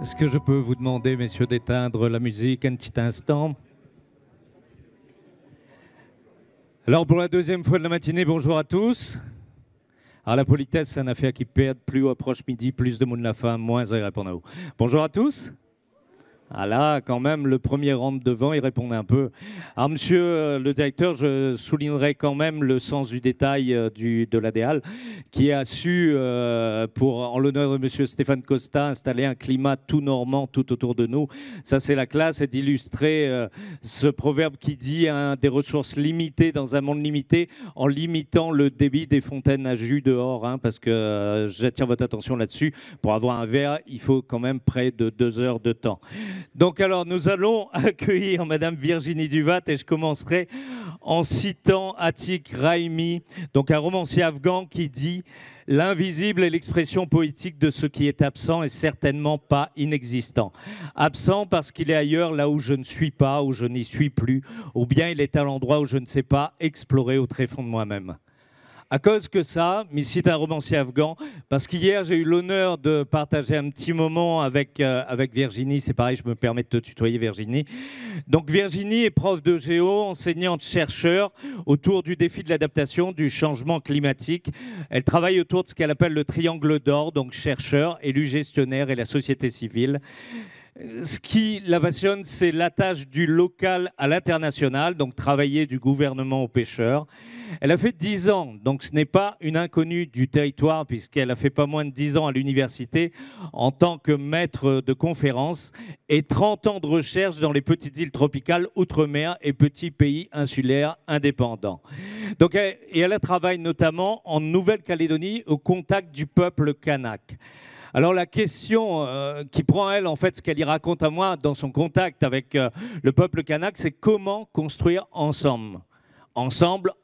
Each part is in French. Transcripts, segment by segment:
Est-ce que je peux vous demander, messieurs, d'éteindre la musique un petit instant? Alors, pour la deuxième fois de la matinée, bonjour à tous. Alors, la politesse, c'est une affaire qui perd, plus approche midi, plus de mots de la fin, moins ils répondent à vous. Bonjour à tous. Ah là, quand même, le premier rentre devant, il répondait un peu. Alors, monsieur le directeur, je soulignerai quand même le sens du détail de l'ADEAL, qui a su, en l'honneur de monsieur Stéphane Costa, installer un climat tout normand tout autour de nous. Ça, c'est la classe, et d'illustrer ce proverbe qui dit des ressources limitées dans un monde limité, en limitant le débit des fontaines à jus dehors, hein, parce que j'attire votre attention là-dessus. Pour avoir un verre, il faut quand même près de 2 heures de temps. Donc alors, nous allons accueillir Madame Virginie Duvat et je commencerai en citant Atik Raimi, donc un romancier afghan qui dit « L'invisible est l'expression poétique de ce qui est absent et certainement pas inexistant. Absent parce qu'il est ailleurs là où je ne suis pas, où je n'y suis plus, ou bien il est à l'endroit où je ne sais pas explorer au tréfonds de moi-même. » À cause que ça, mais c'est un romancier afghan, parce qu'hier, j'ai eu l'honneur de partager un petit moment avec Virginie. C'est pareil, je me permets de te tutoyer, Virginie. Donc, Virginie est prof de géo, enseignante-chercheur autour du défi de l'adaptation, du changement climatique. Elle travaille autour de ce qu'elle appelle le triangle d'or, donc chercheur, élu gestionnaire et la société civile. Ce qui la passionne, c'est l'attache du local à l'international, donc travailler du gouvernement aux pêcheurs. Elle a fait 10 ans, donc ce n'est pas une inconnue du territoire, puisqu'elle a fait pas moins de 10 ans à l'université en tant que maître de conférences et 30 ans de recherche dans les petites îles tropicales, outre-mer et petits pays insulaires indépendants. Donc, elle travaille notamment en Nouvelle-Calédonie au contact du peuple kanak. Alors la question qui prend elle, en fait, ce qu'elle y raconte à moi dans son contact avec le peuple kanak, c'est comment construire ensemble. Ensemble,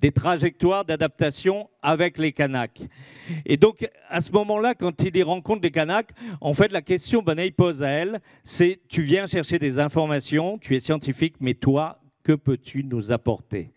des trajectoires d'adaptation avec les Kanaks. Et donc, à ce moment-là, quand il y rencontre les Kanaks, en fait, la question qu'il pose à elle, c'est « Tu viens chercher des informations, tu es scientifique, mais toi, que peux-tu nous apporter ?»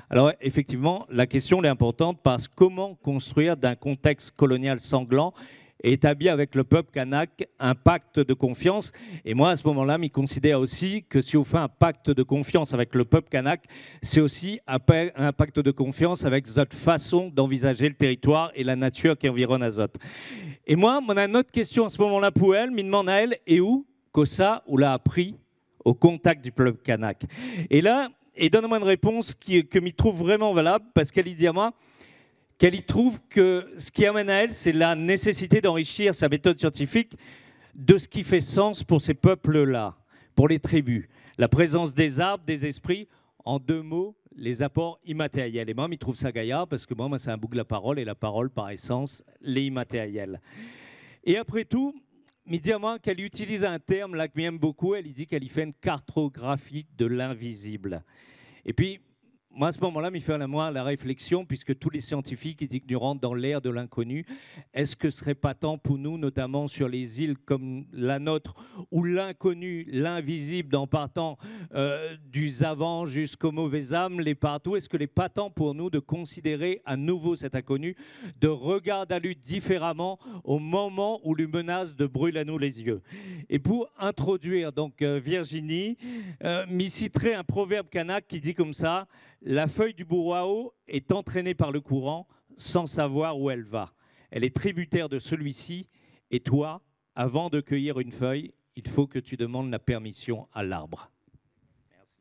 Alors, effectivement, la question est importante parce que comment construire d'un contexte colonial sanglant et établi avec le peuple kanak un pacte de confiance. Et moi, à ce moment-là, je considère aussi que si on fait un pacte de confiance avec le peuple kanak, c'est aussi un pacte de confiance avec notre façon d'envisager le territoire et la nature qui environne Azote. Et moi, on a une autre question à ce moment-là pour elle, me demande à elle, et où que ça, on l'a appris au contact du peuple kanak. Et là, et donne-moi une réponse que m'y trouve vraiment valable, parce qu'elle y dit à moi qu'elle y trouve que ce qui amène à elle, c'est la nécessité d'enrichir sa méthode scientifique de ce qui fait sens pour ces peuples-là, pour les tribus. La présence des arbres, des esprits, en 2 mots, les apports immatériels. Et moi, m'y trouve ça gaillard, parce que moi c'est un bout de la parole, et la parole, par essence, les immatériels. Et après tout, il dit à moi qu'elle utilise un terme là que j'aime beaucoup, elle dit qu'elle y fait une cartographie de l'invisible. Et puis, moi, à ce moment-là, il fait à moi la réflexion, puisque tous les scientifiques disent que nous rentrons dans l'ère de l'inconnu, est-ce que ce serait pas temps pour nous, notamment sur les îles comme la nôtre, où l'inconnu, l'invisible, en partant du savant jusqu'aux mauvais âmes, les partout, est-ce que n'est pas temps pour nous de considérer à nouveau cet inconnu, de regarder à lui différemment au moment où lui menace de brûler à nous les yeux? Et pour introduire donc Virginie, m'y citerai un proverbe kanak qui dit comme ça: la feuille du bourreau est entraînée par le courant sans savoir où elle va. Elle est tributaire de celui-ci. Et toi, avant de cueillir une feuille, il faut que tu demandes la permission à l'arbre. Merci.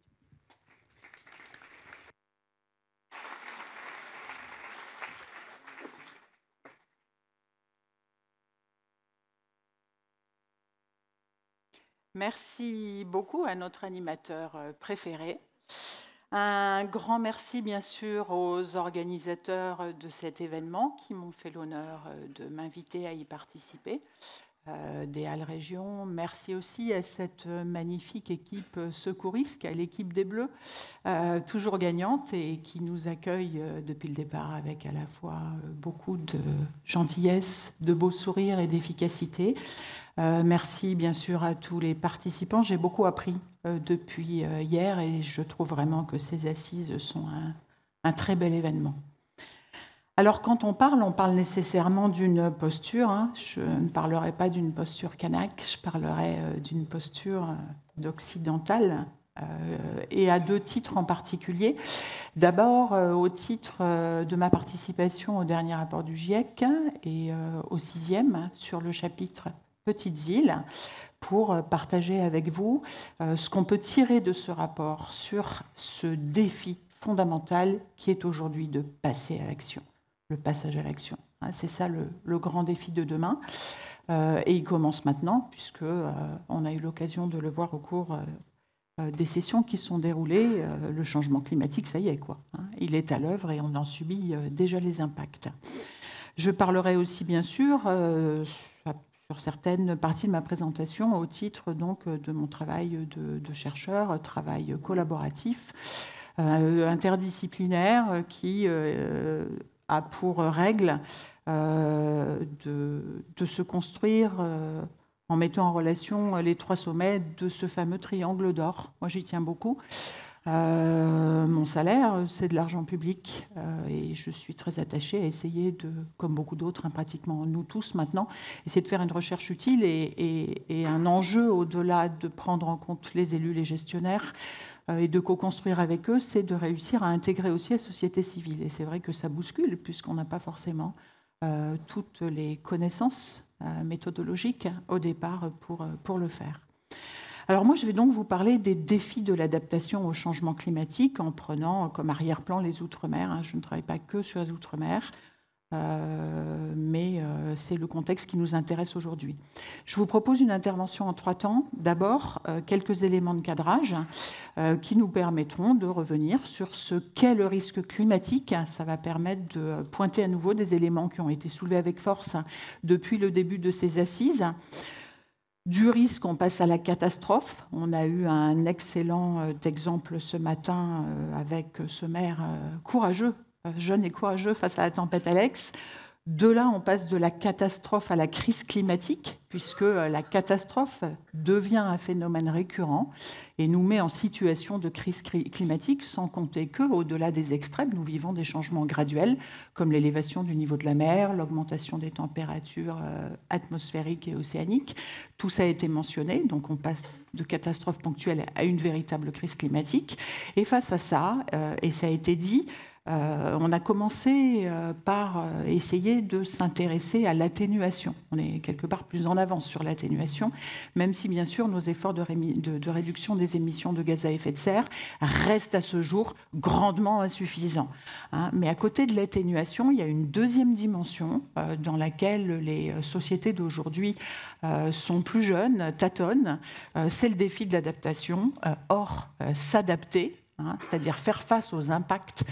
Merci beaucoup à notre animateur préféré. Un grand merci, bien sûr, aux organisateurs de cet événement qui m'ont fait l'honneur de m'inviter à y participer, des Halles Région. Merci aussi à cette magnifique équipe secouriste, à l'équipe des Bleus, toujours gagnante et qui nous accueille depuis le départ avec à la fois beaucoup de gentillesse, de beaux sourires et d'efficacité. Merci bien sûr à tous les participants. J'ai beaucoup appris depuis hier et je trouve vraiment que ces assises sont un très bel événement. Alors, quand on parle nécessairement d'une posture. Hein. Je ne parlerai pas d'une posture kanak, je parlerai d'une posture d'occidentale, et à deux titres en particulier. D'abord, au titre de ma participation au dernier rapport du GIEC et au 6e sur le chapitre Petites îles, pour partager avec vous ce qu'on peut tirer de ce rapport sur ce défi fondamental qui est aujourd'hui de passer à l'action. Le passage à l'action. C'est ça le grand défi de demain. Et il commence maintenant, puisqu'on a eu l'occasion de le voir au cours des sessions qui sont déroulées. Le changement climatique, ça y est, quoi. Il est à l'œuvre et on en subit déjà les impacts. Je parlerai aussi, bien sûr, sur certaines parties de ma présentation au titre donc, de mon travail de chercheur, travail collaboratif, interdisciplinaire, qui a pour règle de se construire en mettant en relation les trois sommets de ce fameux triangle d'or. Moi, j'y tiens beaucoup. Mon salaire, c'est de l'argent public et je suis très attachée à essayer de, comme beaucoup d'autres, pratiquement nous tous maintenant, essayer de faire une recherche utile et un enjeu au-delà de prendre en compte les élus, les gestionnaires, et de co-construire avec eux, c'est de réussir à intégrer aussi la société civile. Et c'est vrai que ça bouscule, puisqu'on n'a pas forcément toutes les connaissances méthodologiques au départ pour le faire. Alors moi, je vais donc vous parler des défis de l'adaptation au changement climatique en prenant comme arrière-plan les Outre-mer. Je ne travaille pas que sur les Outre-mer, mais c'est le contexte qui nous intéresse aujourd'hui. Je vous propose une intervention en 3 temps. D'abord, quelques éléments de cadrage qui nous permettront de revenir sur ce qu'est le risque climatique. Ça va permettre de pointer à nouveau des éléments qui ont été soulevés avec force depuis le début de ces assises. Du risque, on passe à la catastrophe. On a eu un excellent exemple ce matin avec ce maire courageux, jeune et courageux face à la tempête Alex. De là, on passe de la catastrophe à la crise climatique, puisque la catastrophe devient un phénomène récurrent et nous met en situation de crise climatique, sans compter qu'au-delà des extrêmes, nous vivons des changements graduels, comme l'élévation du niveau de la mer, l'augmentation des températures atmosphériques et océaniques. Tout ça a été mentionné, donc on passe de catastrophe ponctuelle à une véritable crise climatique. Et face à ça, et ça a été dit, on a commencé par essayer de s'intéresser à l'atténuation. On est quelque part plus en avance sur l'atténuation, même si bien sûr nos efforts de réduction des émissions de gaz à effet de serre restent à ce jour grandement insuffisants. Mais à côté de l'atténuation, il y a une deuxième dimension dans laquelle les sociétés d'aujourd'hui sont plus jeunes, tâtonnent. C'est le défi de l'adaptation. Or, s'adapter, c'est-à-dire faire face aux impacts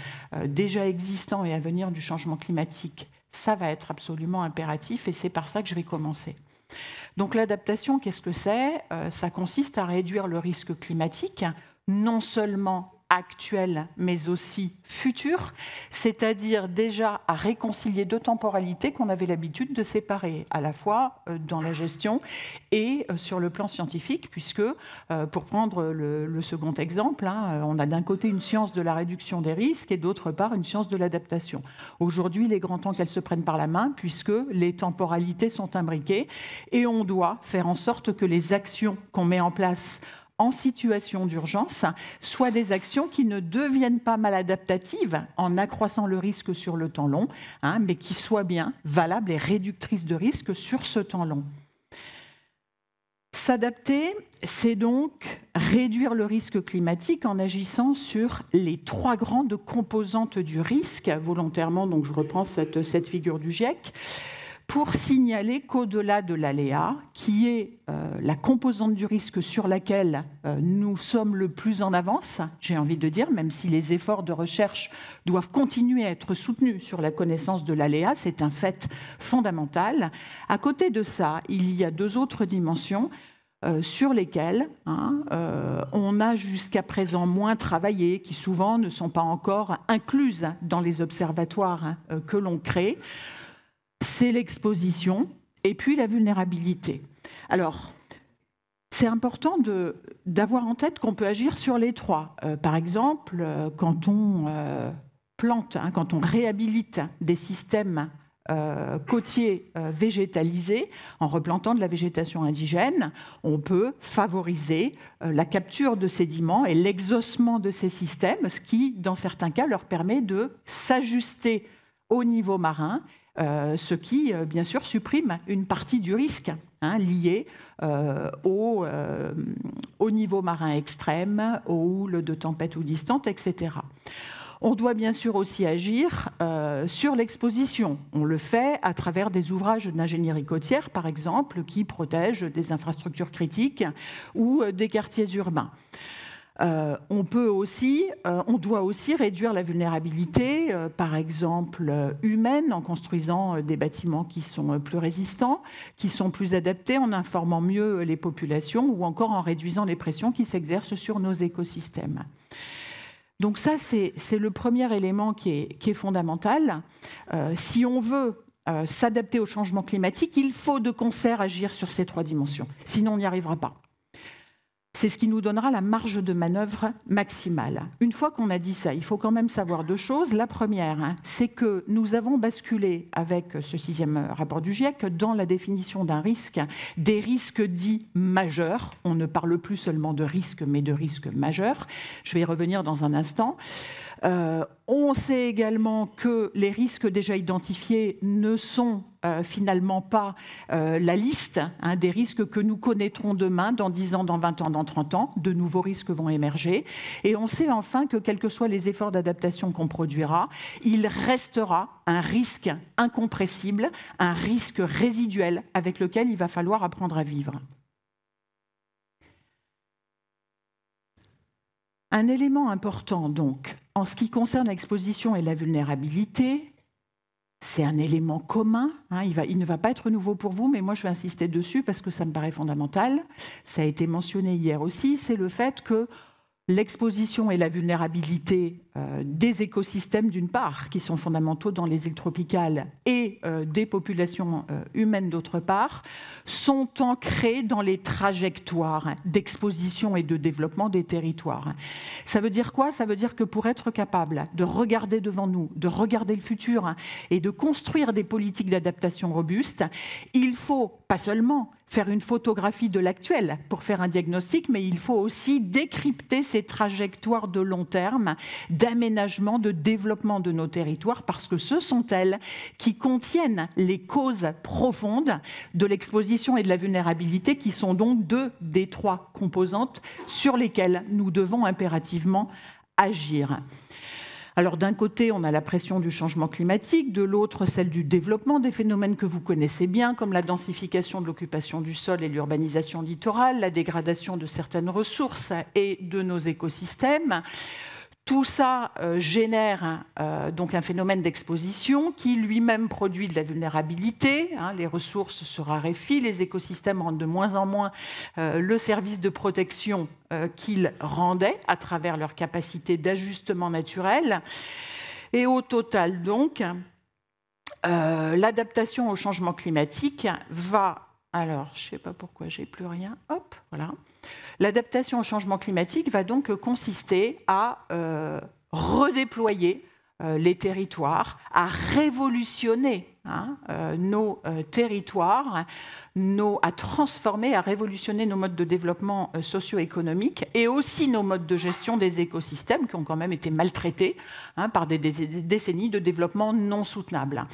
déjà existants et à venir du changement climatique, ça va être absolument impératif et c'est par ça que je vais commencer. Donc l'adaptation, qu'est-ce que c'est ? Ça consiste à réduire le risque climatique, non seulement actuel, mais aussi futur, c'est-à-dire déjà à réconcilier deux temporalités qu'on avait l'habitude de séparer, à la fois dans la gestion et sur le plan scientifique, puisque, pour prendre le second exemple, on a d'un côté une science de la réduction des risques et d'autre part une science de l'adaptation. Aujourd'hui, il est grand temps qu'elles se prennent par la main, puisque les temporalités sont imbriquées et on doit faire en sorte que les actions qu'on met en place en situation d'urgence, soit des actions qui ne deviennent pas maladaptatives en accroissant le risque sur le temps long, mais qui soient bien valables et réductrices de risque sur ce temps long. S'adapter, c'est donc réduire le risque climatique en agissant sur les 3 grandes composantes du risque, volontairement, donc je reprends cette figure du GIEC, pour signaler qu'au-delà de l'aléa, qui est la composante du risque sur laquelle nous sommes le plus en avance, j'ai envie de dire, même si les efforts de recherche doivent continuer à être soutenus sur la connaissance de l'aléa, c'est un fait fondamental. À côté de ça, il y a 2 autres dimensions sur lesquelles on a jusqu'à présent moins travaillé, qui souvent ne sont pas encore incluses dans les observatoires que l'on crée. C'est l'exposition et puis la vulnérabilité. Alors, c'est important d'avoir en tête qu'on peut agir sur les 3. Par exemple, quand on plante, quand on réhabilite des systèmes côtiers végétalisés, en replantant de la végétation indigène, on peut favoriser la capture de sédiments et l'exhaussement de ces systèmes, ce qui, dans certains cas, leur permet de s'ajuster au niveau marin, ce qui, bien sûr, supprime une partie du risque lié au niveau marin extrême, aux houles de tempête ou distantes, etc. On doit bien sûr aussi agir sur l'exposition. On le fait à travers des ouvrages d'ingénierie côtière, par exemple, qui protègent des infrastructures critiques ou des quartiers urbains. On doit aussi réduire la vulnérabilité, par exemple humaine, en construisant des bâtiments qui sont plus résistants, qui sont plus adaptés, en informant mieux les populations ou encore en réduisant les pressions qui s'exercent sur nos écosystèmes. Donc ça, c'est le premier élément qui est fondamental. Si on veut s'adapter au changement climatique, il faut de concert agir sur ces 3 dimensions. Sinon, on n'y arrivera pas. C'est ce qui nous donnera la marge de manœuvre maximale. Une fois qu'on a dit ça, il faut quand même savoir 2 choses. La première, c'est que nous avons basculé avec ce 6e rapport du GIEC dans la définition d'un risque, des risques dits majeurs. On ne parle plus seulement de risques, mais de risques majeurs. Je vais y revenir dans un instant. On sait également que les risques déjà identifiés ne sont finalement pas la liste des risques que nous connaîtrons demain, dans 10 ans, dans 20 ans, dans 30 ans. De nouveaux risques vont émerger. Et on sait enfin que, quels que soient les efforts d'adaptation qu'on produira, il restera un risque incompressible, un risque résiduel avec lequel il va falloir apprendre à vivre. Un élément important, donc, en ce qui concerne l'exposition et la vulnérabilité, c'est un élément commun. Il ne va pas être nouveau pour vous, mais moi je vais insister dessus parce que ça me paraît fondamental. Ça a été mentionné hier aussi, c'est le fait que l'exposition et la vulnérabilité des écosystèmes, d'une part, qui sont fondamentaux dans les îles tropicales, et des populations humaines, d'autre part, sont ancrés dans les trajectoires d'exposition et de développement des territoires. Ça veut dire quoi? Ça veut dire que pour être capable de regarder devant nous, de regarder le futur et de construire des politiques d'adaptation robustes, il faut pas seulement faire une photographie de l'actuel pour faire un diagnostic, mais il faut aussi décrypter ces trajectoires de long terme d'aménagement, de développement de nos territoires, parce que ce sont elles qui contiennent les causes profondes de l'exposition et de la vulnérabilité, qui sont donc 2 des 3 composantes sur lesquelles nous devons impérativement agir. Alors d'un côté, on a la pression du changement climatique, de l'autre, celle du développement des phénomènes que vous connaissez bien, comme la densification de l'occupation du sol et l'urbanisation littorale, la dégradation de certaines ressources et de nos écosystèmes. Tout ça génère donc un phénomène d'exposition qui lui-même produit de la vulnérabilité. Les ressources se raréfient, les écosystèmes rendent de moins en moins le service de protection qu'ils rendaient à travers leur capacité d'ajustement naturel. Et au total, donc, l'adaptation au changement climatique va... Alors, je ne sais pas pourquoi j'ai plus rien. Hop, voilà. L'adaptation au changement climatique va donc consister à redéployer les territoires, à révolutionner nos territoires, à transformer, à révolutionner nos modes de développement socio-économique et aussi nos modes de gestion des écosystèmes qui ont quand même été maltraités par des décennies de développement non soutenable.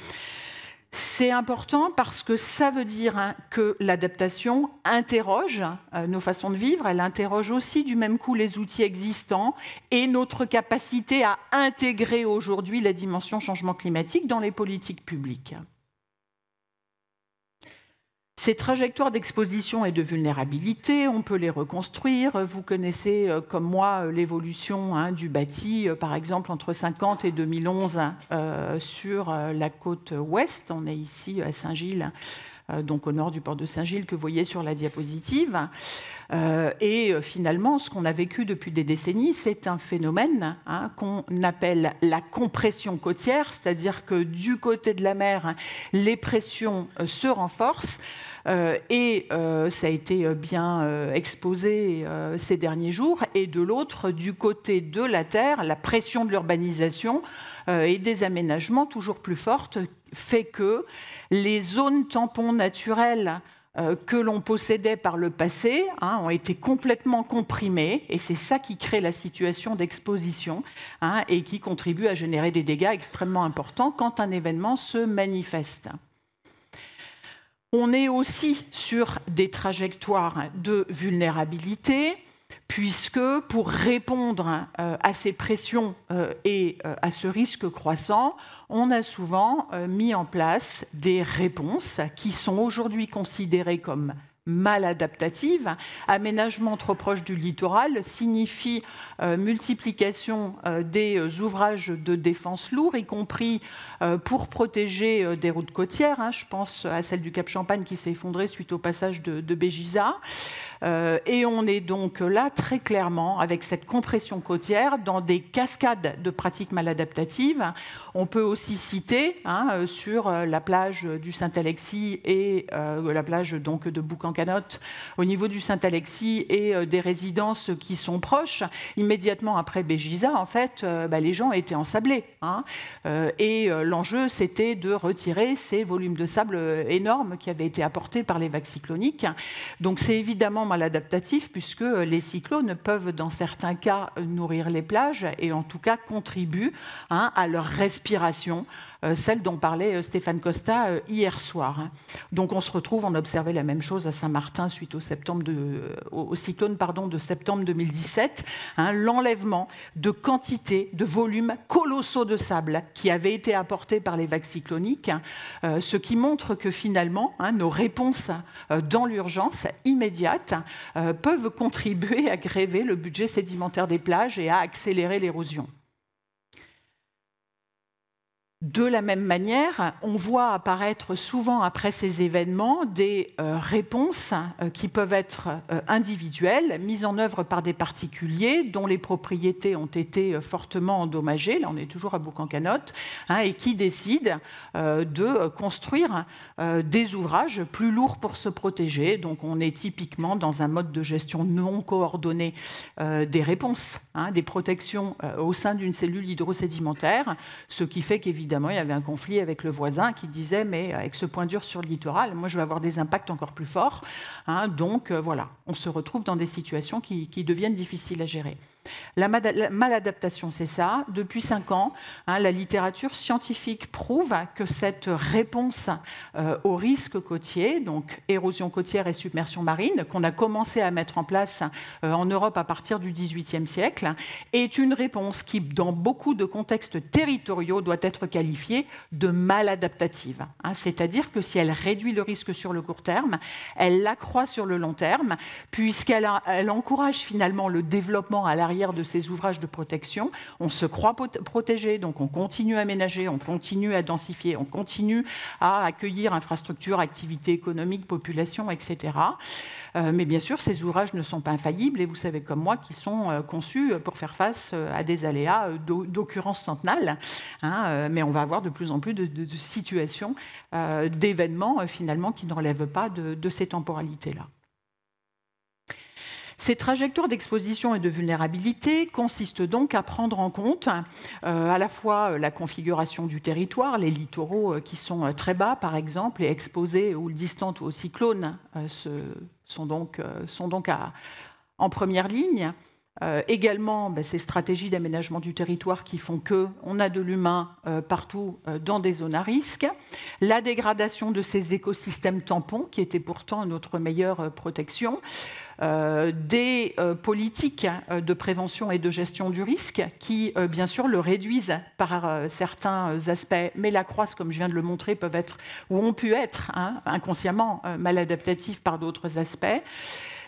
C'est important parce que ça veut dire que l'adaptation interroge nos façons de vivre, elle interroge aussi du même coup les outils existants et notre capacité à intégrer aujourd'hui la dimension changement climatique dans les politiques publiques. Ces trajectoires d'exposition et de vulnérabilité, on peut les reconstruire. Vous connaissez, comme moi, l'évolution du bâti, par exemple, entre 1950 et 2011 sur la côte ouest. On est ici à Saint-Gilles, donc au nord du port de Saint-Gilles, que vous voyez sur la diapositive. Et finalement, ce qu'on a vécu depuis des décennies, c'est un phénomène qu'on appelle la compression côtière, c'est-à-dire que du côté de la mer, les pressions se renforcent. et ça a été bien exposé ces derniers jours, et de l'autre, du côté de la terre, la pression de l'urbanisation et des aménagements toujours plus fortes fait que les zones tampons naturelles que l'on possédait par le passé ont été complètement comprimées, et c'est ça qui crée la situation d'exposition et qui contribue à générer des dégâts extrêmement importants quand un événement se manifeste. On est aussi sur des trajectoires de vulnérabilité, puisque pour répondre à ces pressions et à ce risque croissant, on a souvent mis en place des réponses qui sont aujourd'hui considérées comme mal adaptatives. Aménagement trop proche du littoral signifie multiplication des ouvrages de défense lourds, y compris pour protéger des routes côtières. Je pense à celle du Cap Champagne qui s'est effondrée suite au passage de Bégiza. Et on est donc là très clairement, avec cette compression côtière, dans des cascades de pratiques maladaptatives. On peut aussi citer sur la plage du Saint-Alexis et la plage donc de Boucan-Canotte, au niveau du Saint-Alexis et des résidences qui sont proches. Immédiatement après Bégiza, en fait, les gens étaient ensablés. Et l'enjeu, c'était de retirer ces volumes de sable énormes qui avaient été apportés par les vagues cycloniques. Donc c'est évidemment maladaptatif, puisque les cyclones peuvent, dans certains cas, nourrir les plages et en tout cas contribuent à leur respiration, celle dont parlait Stéphane Costa hier soir. Donc on se retrouve, on a observé la même chose à Saint-Martin suite au cyclone de septembre 2017, l'enlèvement de quantités, de volumes colossaux de sable qui avaient été apportés par les vagues cycloniques, ce qui montre que finalement nos réponses dans l'urgence immédiate peuvent contribuer à gréver le budget sédimentaire des plages et à accélérer l'érosion. De la même manière, on voit apparaître souvent après ces événements des réponses qui peuvent être individuelles, mises en œuvre par des particuliers dont les propriétés ont été fortement endommagées, là on est toujours à Boucan-Canotte, et qui décident de construire des ouvrages plus lourds pour se protéger. Donc on est typiquement dans un mode de gestion non coordonné des réponses, des protections au sein d'une cellule hydrosédimentaire, ce qui fait qu'évidemment il y avait un conflit avec le voisin qui disait « mais avec ce point dur sur le littoral, moi je vais avoir des impacts encore plus forts ». Donc voilà, on se retrouve dans des situations qui deviennent difficiles à gérer. La maladaptation, c'est ça. Depuis 5 ans, la littérature scientifique prouve que cette réponse aux risques côtiers, donc érosion côtière et submersion marine, qu'on a commencé à mettre en place en Europe à partir du XVIIIe siècle, est une réponse qui, dans beaucoup de contextes territoriaux, doit être qualifiée de maladaptative. C'est-à-dire que si elle réduit le risque sur le court terme, elle l'accroît sur le long terme, puisqu'elle encourage finalement le développement à l'arrière de ces ouvrages de protection. On se croit protégé, donc on continue à aménager, on continue à densifier, on continue à accueillir infrastructures, activités économiques, population, etc. Mais bien sûr, ces ouvrages ne sont pas infaillibles et vous savez comme moi qu'ils sont conçus pour faire face à des aléas d'occurrence centenale. Mais on va avoir de plus en plus de situations, d'événements finalement qui ne relèvent pas de ces temporalités-là. Ces trajectoires d'exposition et de vulnérabilité consistent donc à prendre en compte à la fois la configuration du territoire, les littoraux qui sont très bas par exemple et exposés ou distantes aux cyclones sont donc en première ligne. Également, ces stratégies d'aménagement du territoire qui font qu'on a de l'humain partout dans des zones à risque, la dégradation de ces écosystèmes tampons qui étaient pourtant notre meilleure protection, des politiques de prévention et de gestion du risque qui, bien sûr, le réduisent par certains aspects, mais l'accroissent, comme je viens de le montrer, peuvent être ou ont pu être inconsciemment maladaptatifs par d'autres aspects.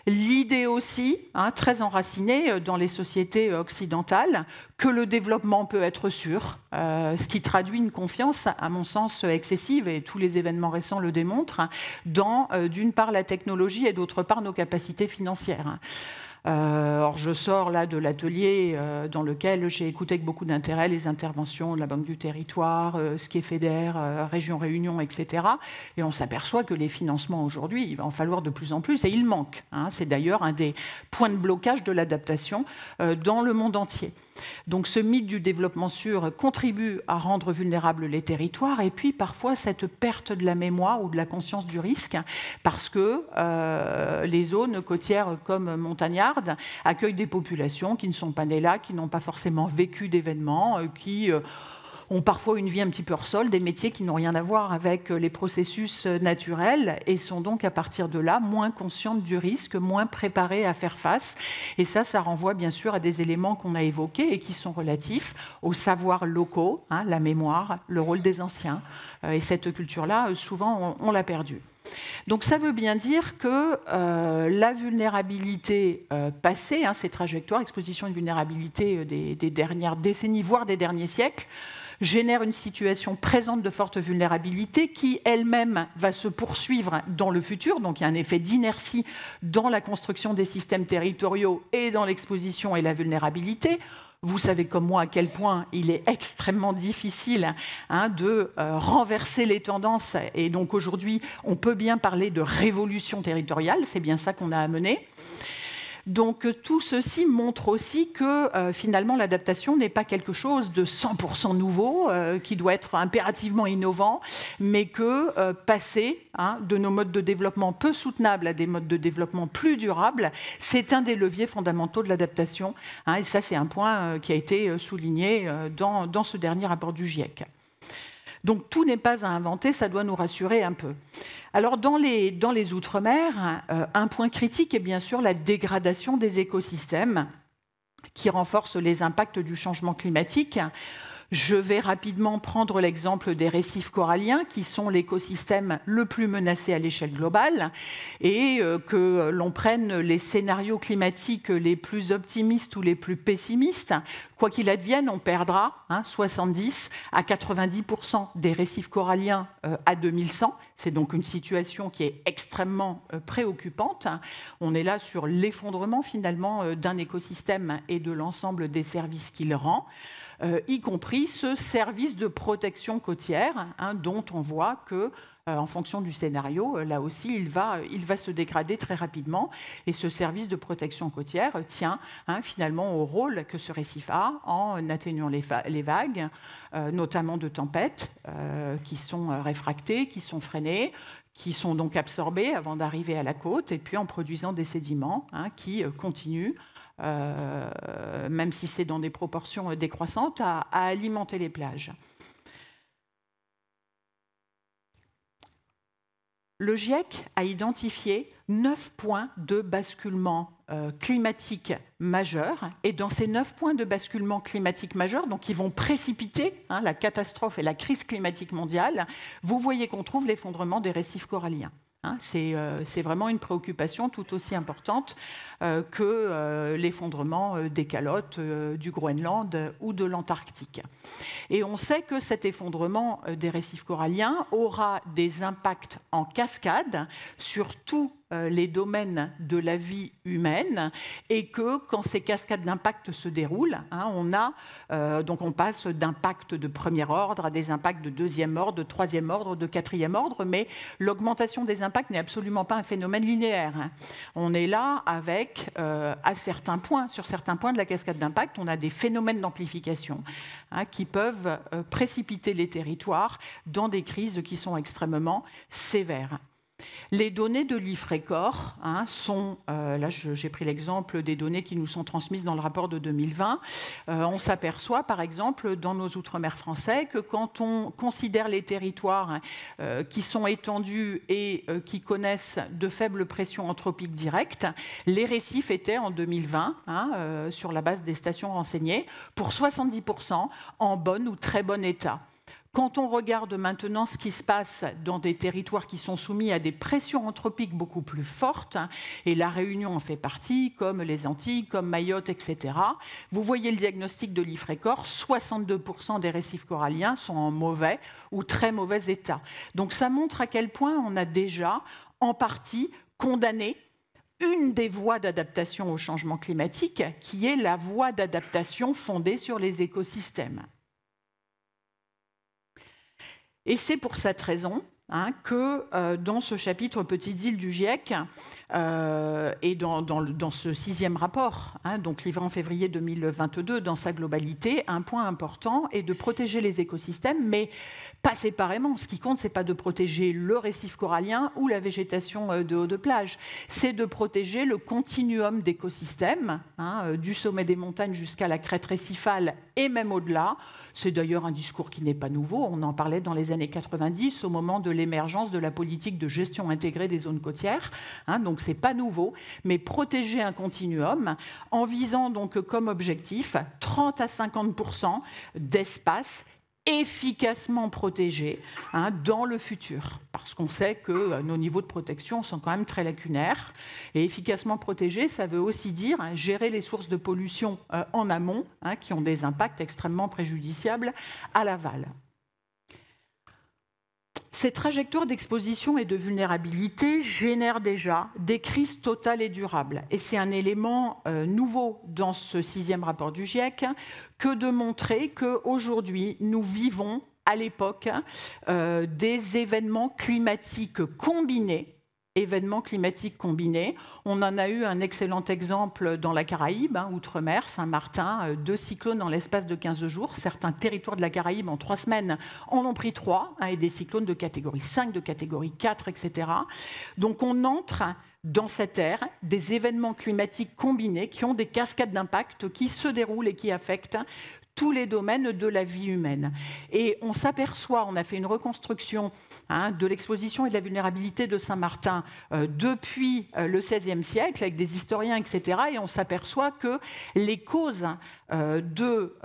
L'idée aussi, très enracinée dans les sociétés occidentales, que le développement peut être sûr, ce qui traduit une confiance, à mon sens, excessive, et tous les événements récents le démontrent, dans, d'une part, la technologie et d'autre part, nos capacités financières. Or, je sors là de l'atelier dans lequel j'ai écouté avec beaucoup d'intérêt les interventions de la Banque du Territoire, ce qui est FEDER, Région Réunion, etc. Et on s'aperçoit que les financements aujourd'hui, il va en falloir de plus en plus, et il manque. C'est d'ailleurs un des points de blocage de l'adaptation dans le monde entier. Donc ce mythe du développement sûr contribue à rendre vulnérables les territoires, et puis parfois cette perte de la mémoire ou de la conscience du risque, parce que les zones côtières comme montagnardes accueillent des populations qui ne sont pas nées là, qui n'ont pas forcément vécu d'événements, qui ont parfois une vie un petit peu hors sol, des métiers qui n'ont rien à voir avec les processus naturels et sont donc à partir de là moins conscientes du risque, moins préparées à faire face. Et ça renvoie bien sûr à des éléments qu'on a évoqués et qui sont relatifs aux savoirs locaux, la mémoire, le rôle des anciens. Et cette culture-là, souvent, on l'a perdue. Donc ça veut bien dire que la vulnérabilité passée, ces trajectoires, exposition et vulnérabilité des dernières décennies, voire des derniers siècles, génère une situation présente de forte vulnérabilité qui elle-même va se poursuivre dans le futur. Donc il y a un effet d'inertie dans la construction des systèmes territoriaux et dans l'exposition et la vulnérabilité. Vous savez comme moi à quel point il est extrêmement difficile de renverser les tendances. Et donc aujourd'hui, on peut bien parler de révolution territoriale, c'est bien ça qu'on a à mener. Donc tout ceci montre aussi que finalement l'adaptation n'est pas quelque chose de 100% nouveau, qui doit être impérativement innovant, mais que passer de nos modes de développement peu soutenables à des modes de développement plus durables, c'est un des leviers fondamentaux de l'adaptation. Et ça, c'est un point qui a été souligné dans ce dernier rapport du GIEC. Donc tout n'est pas à inventer, ça doit nous rassurer un peu. Alors dans les Outre-mer, un point critique est bien sûr la dégradation des écosystèmes qui renforce les impacts du changement climatique. Je vais rapidement prendre l'exemple des récifs coralliens, qui sont l'écosystème le plus menacé à l'échelle globale, et que l'on prenne les scénarios climatiques les plus optimistes ou les plus pessimistes. Quoi qu'il advienne, on perdra 70 à 90% des récifs coralliens à 2100. C'est donc une situation qui est extrêmement préoccupante. On est là sur l'effondrement finalement d'un écosystème et de l'ensemble des services qu'il rend. Y compris ce service de protection côtière, dont on voit que, en fonction du scénario, là aussi, il va se dégrader très rapidement. Et ce service de protection côtière tient finalement au rôle que ce récif a en atténuant les vagues, notamment de tempêtes, qui sont réfractées, qui sont freinées, qui sont donc absorbées avant d'arriver à la côte, et puis en produisant des sédiments qui continuent, même si c'est dans des proportions décroissantes, à alimenter les plages. Le GIEC a identifié 9 points de basculement climatique majeur. Et dans ces 9 points de basculement climatique majeur, donc qui vont précipiter la catastrophe et la crise climatique mondiale, vous voyez qu'on trouve l'effondrement des récifs coralliens. C'est vraiment une préoccupation tout aussi importante que l'effondrement des calottes du Groenland ou de l'Antarctique. Et on sait que cet effondrement des récifs coralliens aura des impacts en cascade sur tous les domaines de la vie humaine, et que quand ces cascades d'impact se déroulent, donc on passe d'impacts de premier ordre à des impacts de deuxième ordre, de troisième ordre, de quatrième ordre, mais l'augmentation des impacts n'est absolument pas un phénomène linéaire. On est là avec, sur certains points de la cascade d'impact, on a des phénomènes d'amplification qui peuvent précipiter les territoires dans des crises qui sont extrêmement sévères. Les données de l'IFRECOR sont, là j'ai pris l'exemple des données qui nous sont transmises dans le rapport de 2020, on s'aperçoit par exemple dans nos Outre-mer français que quand on considère les territoires qui sont étendus et qui connaissent de faibles pressions anthropiques directes, les récifs étaient en 2020, sur la base des stations renseignées, pour 70% en bon ou très bon état. Quand on regarde maintenant ce qui se passe dans des territoires qui sont soumis à des pressions anthropiques beaucoup plus fortes, et la Réunion en fait partie, comme les Antilles, comme Mayotte, etc., vous voyez le diagnostic de l'IFRECOR, 62% des récifs coralliens sont en mauvais ou très mauvais état. Donc ça montre à quel point on a déjà, en partie, condamné une des voies d'adaptation au changement climatique, qui est la voie d'adaptation fondée sur les écosystèmes. Et c'est pour cette raison que dans ce chapitre Petites îles du GIEC et dans ce 6e rapport, donc livré en février 2022 dans sa globalité, un point important est de protéger les écosystèmes, mais pas séparément. Ce qui compte, ce n'est pas de protéger le récif corallien ou la végétation de haut de plage, c'est de protéger le continuum d'écosystèmes, du sommet des montagnes jusqu'à la crête récifale et même au-delà. C'est d'ailleurs un discours qui n'est pas nouveau. On en parlait dans les années 90 au moment de l'émergence de la politique de gestion intégrée des zones côtières. Donc ce n'est pas nouveau, mais protéger un continuum en visant donc comme objectif 30 à 50% d'espace efficacement protégés dans le futur, parce qu'on sait que nos niveaux de protection sont quand même très lacunaires. Et efficacement protégés, ça veut aussi dire gérer les sources de pollution en amont, qui ont des impacts extrêmement préjudiciables à l'aval. Ces trajectoires d'exposition et de vulnérabilité génèrent déjà des crises totales et durables. Et c'est un élément nouveau dans ce 6e rapport du GIEC que de montrer qu'aujourd'hui, nous vivons à l'époque des événements climatiques combinés. On en a eu un excellent exemple dans la Caraïbe, outre-mer, Saint-Martin, 2 cyclones dans l'espace de 15 jours. Certains territoires de la Caraïbe, en 3 semaines, en ont pris 3, et des cyclones de catégorie 5, de catégorie 4, etc. Donc on entre dans cette ère des événements climatiques combinés qui ont des cascades d'impact qui se déroulent et qui affectent tous les domaines de la vie humaine. Et on s'aperçoit, on a fait une reconstruction de l'exposition et de la vulnérabilité de Saint-Martin depuis le XVIe siècle, avec des historiens, etc. Et on s'aperçoit que les causes de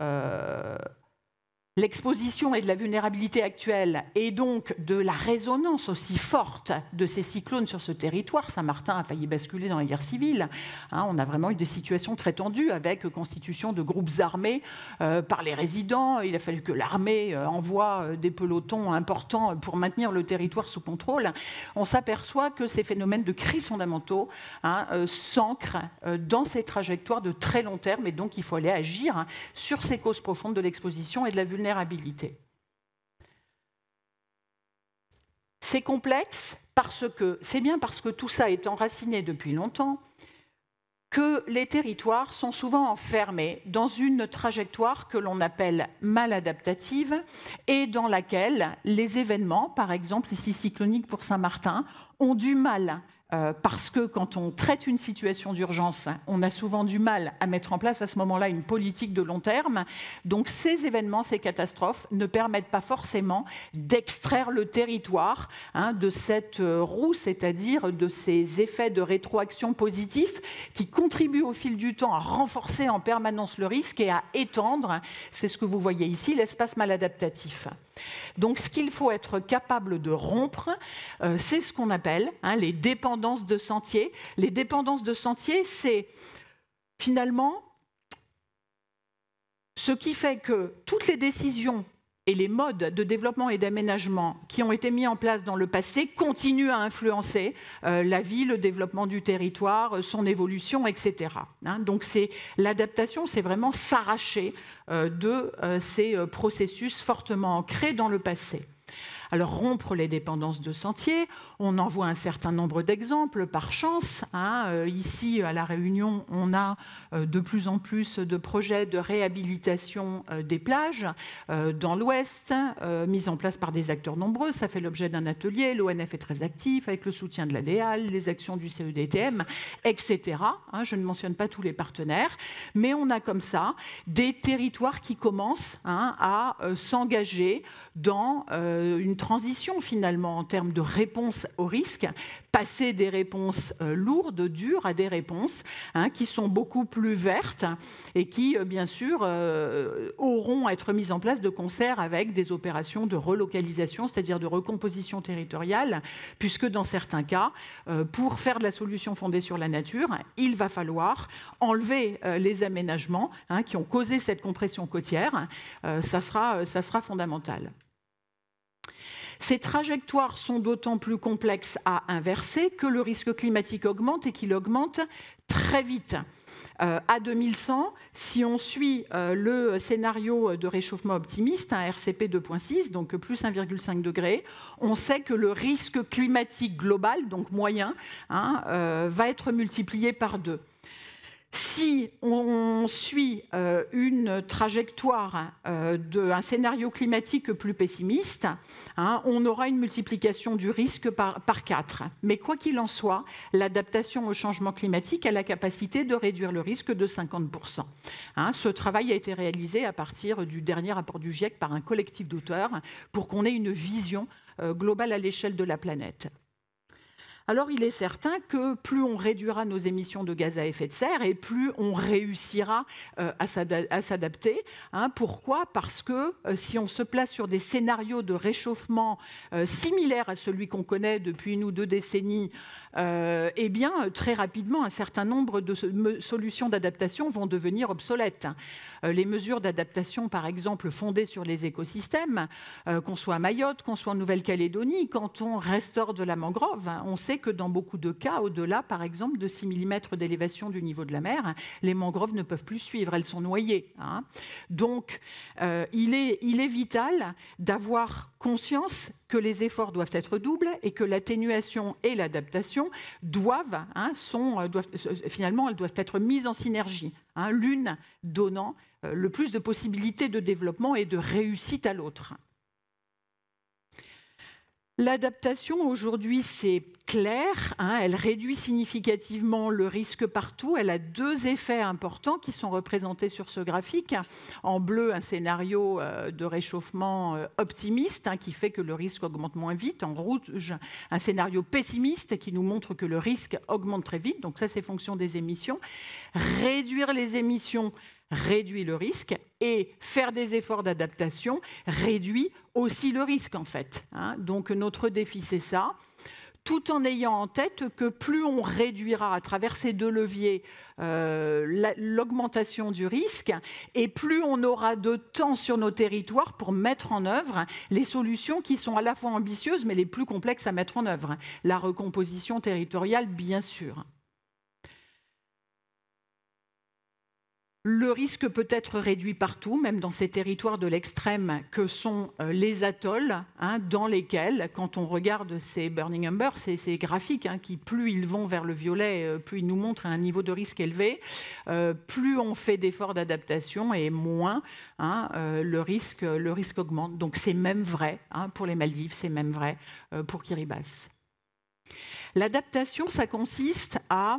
l'exposition et de la vulnérabilité actuelle, et donc de la résonance aussi forte de ces cyclones sur ce territoire. Saint-Martin a failli basculer dans la guerre civile. On a vraiment eu des situations très tendues avec constitution de groupes armés par les résidents. Il a fallu que l'armée envoie des pelotons importants pour maintenir le territoire sous contrôle. On s'aperçoit que ces phénomènes de crise fondamentaux s'ancrent dans ces trajectoires de très long terme, et donc il faut aller agir sur ces causes profondes de l'exposition et de la vulnérabilité. C'est complexe parce que tout ça est enraciné depuis longtemps que les territoires sont souvent enfermés dans une trajectoire que l'on appelle maladaptative et dans laquelle les événements, par exemple ici cycloniques pour Saint-Martin, ont du mal. Parce que quand on traite une situation d'urgence, on a souvent du mal à mettre en place à ce moment-là une politique de long terme. Donc ces événements, ces catastrophes ne permettent pas forcément d'extraire le territoire de cette roue, c'est-à-dire de ces effets de rétroaction positifs qui contribuent au fil du temps à renforcer en permanence le risque et à étendre, c'est ce que vous voyez ici, l'espace maladaptatif. Donc ce qu'il faut être capable de rompre, c'est ce qu'on appelle les dépendances de sentiers. Les dépendances de sentiers, c'est finalement ce qui fait que toutes les décisions et les modes de développement et d'aménagement qui ont été mis en place dans le passé continuent à influencer la vie, le développement du territoire, son évolution, etc. Donc l'adaptation, c'est vraiment s'arracher de ces processus fortement ancrés dans le passé. Alors, rompre les dépendances de sentiers, on en voit un certain nombre d'exemples par chance. Ici, à La Réunion, on a de plus en plus de projets de réhabilitation des plages dans l'Ouest, mis en place par des acteurs nombreux. Ça fait l'objet d'un atelier. L'ONF est très actif avec le soutien de l'ADEAL, les actions du CEDTM, etc. Je ne mentionne pas tous les partenaires, mais on a comme ça des territoires qui commencent à s'engager dans une transition finalement en termes de réponse au risque, passer des réponses lourdes, dures, à des réponses qui sont beaucoup plus vertes et qui, bien sûr, auront à être mises en place de concert avec des opérations de relocalisation, c'est-à-dire de recomposition territoriale, puisque dans certains cas, pour faire de la solution fondée sur la nature, il va falloir enlever les aménagements qui ont causé cette compression côtière. Ça sera fondamental. Ces trajectoires sont d'autant plus complexes à inverser que le risque climatique augmente et qu'il augmente très vite. À 2100, si on suit le scénario de réchauffement optimiste, un RCP 2.6, donc plus 1,5 degré, on sait que le risque climatique global, donc moyen, va être multiplié par 2. Si on suit une trajectoire d'un scénario climatique plus pessimiste, on aura une multiplication du risque par 4. Mais quoi qu'il en soit, l'adaptation au changement climatique a la capacité de réduire le risque de 50%. Ce travail a été réalisé à partir du dernier rapport du GIEC par un collectif d'auteurs pour qu'on ait une vision globale à l'échelle de la planète. Alors il est certain que plus on réduira nos émissions de gaz à effet de serre et plus on réussira à s'adapter. Pourquoi ? Parce que si on se place sur des scénarios de réchauffement similaires à celui qu'on connaît depuis 1 ou 2 décennies, eh bien très rapidement un certain nombre de solutions d'adaptation vont devenir obsolètes. Les mesures d'adaptation, par exemple, fondées sur les écosystèmes, qu'on soit à Mayotte, qu'on soit en Nouvelle-Calédonie, quand on restaure de la mangrove, on sait que dans beaucoup de cas, au-delà, par exemple, de 6 mm d'élévation du niveau de la mer, les mangroves ne peuvent plus suivre, elles sont noyées. Donc, il est vital d'avoir conscience que les efforts doivent être doubles et que l'atténuation et l'adaptation doivent être mises en synergie, l'une donnant le plus de possibilités de développement et de réussite à l'autre. L'adaptation, aujourd'hui, c'est clair, elle réduit significativement le risque partout. Elle a 2 effets importants qui sont représentés sur ce graphique. En bleu, un scénario de réchauffement optimiste qui fait que le risque augmente moins vite. En rouge, un scénario pessimiste qui nous montre que le risque augmente très vite. Donc ça, c'est fonction des émissions. Réduire les émissions réduit le risque et faire des efforts d'adaptation réduit aussi le risque en fait. Donc notre défi c'est ça, tout en ayant en tête que plus on réduira à travers ces 2 leviers l'augmentation du risque et plus on aura de temps sur nos territoires pour mettre en œuvre les solutions qui sont à la fois ambitieuses mais les plus complexes à mettre en œuvre. La recomposition territoriale bien sûr. Le risque peut être réduit partout, même dans ces territoires de l'extrême que sont les atolls, dans lesquels, quand on regarde ces burning umbers, ces graphiques qui, plus ils vont vers le violet, plus ils nous montrent un niveau de risque élevé, plus on fait d'efforts d'adaptation et moins le risque augmente. Donc c'est même vrai pour les Maldives, c'est même vrai pour Kiribati. L'adaptation, ça consiste à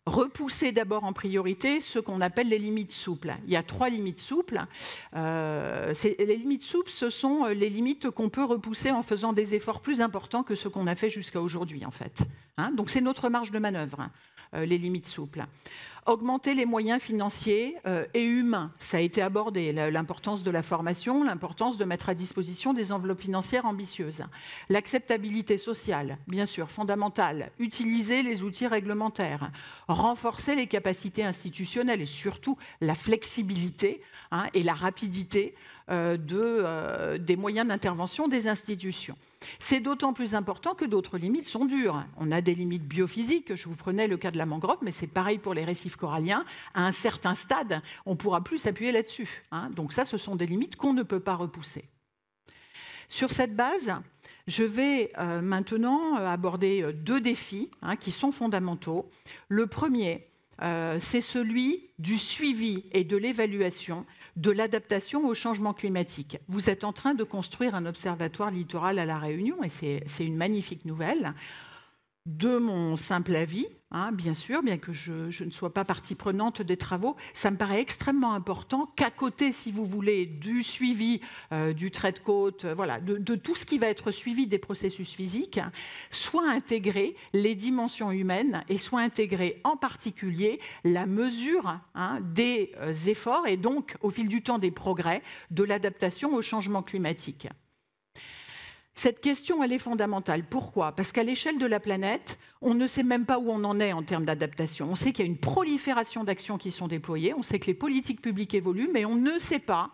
repousser d'abord en priorité ce qu'on appelle les limites souples. Il y a 3 limites souples. Les limites souples, ce sont les limites qu'on peut repousser en faisant des efforts plus importants que ceux qu'on a fait jusqu'à aujourd'hui, en fait. Donc c'est notre marge de manœuvre, les limites souples. Augmenter les moyens financiers et humains, ça a été abordé, l'importance de la formation, l'importance de mettre à disposition des enveloppes financières ambitieuses. L'acceptabilité sociale, bien sûr, fondamentale. Utiliser les outils réglementaires, renforcer les capacités institutionnelles et surtout la flexibilité et la rapidité des moyens d'intervention des institutions. C'est d'autant plus important que d'autres limites sont dures. On a des limites biophysiques, je vous prenais le cas de la mangrove, mais c'est pareil pour les récifs coralliens. À un certain stade, on ne pourra plus s'appuyer là-dessus. Donc ça, ce sont des limites qu'on ne peut pas repousser. Sur cette base, je vais maintenant aborder 2 défis qui sont fondamentaux. Le premier, c'est celui du suivi et de l'évaluation de l'adaptation au changement climatique. Vous êtes en train de construire un observatoire littoral à La Réunion et c'est une magnifique nouvelle. De mon simple avis, bien sûr, bien que je ne sois pas partie prenante des travaux, ça me paraît extrêmement important qu'à côté, si vous voulez, du suivi du trait de côte, voilà, de tout ce qui va être suivi des processus physiques, soient intégrées les dimensions humaines et soient intégrées en particulier la mesure des efforts et donc, au fil du temps, des progrès de l'adaptation au changement climatique. Cette question, elle est fondamentale. Pourquoi ? Parce qu'à l'échelle de la planète, on ne sait même pas où on en est en termes d'adaptation. On sait qu'il y a une prolifération d'actions qui sont déployées, on sait que les politiques publiques évoluent, mais on ne sait pas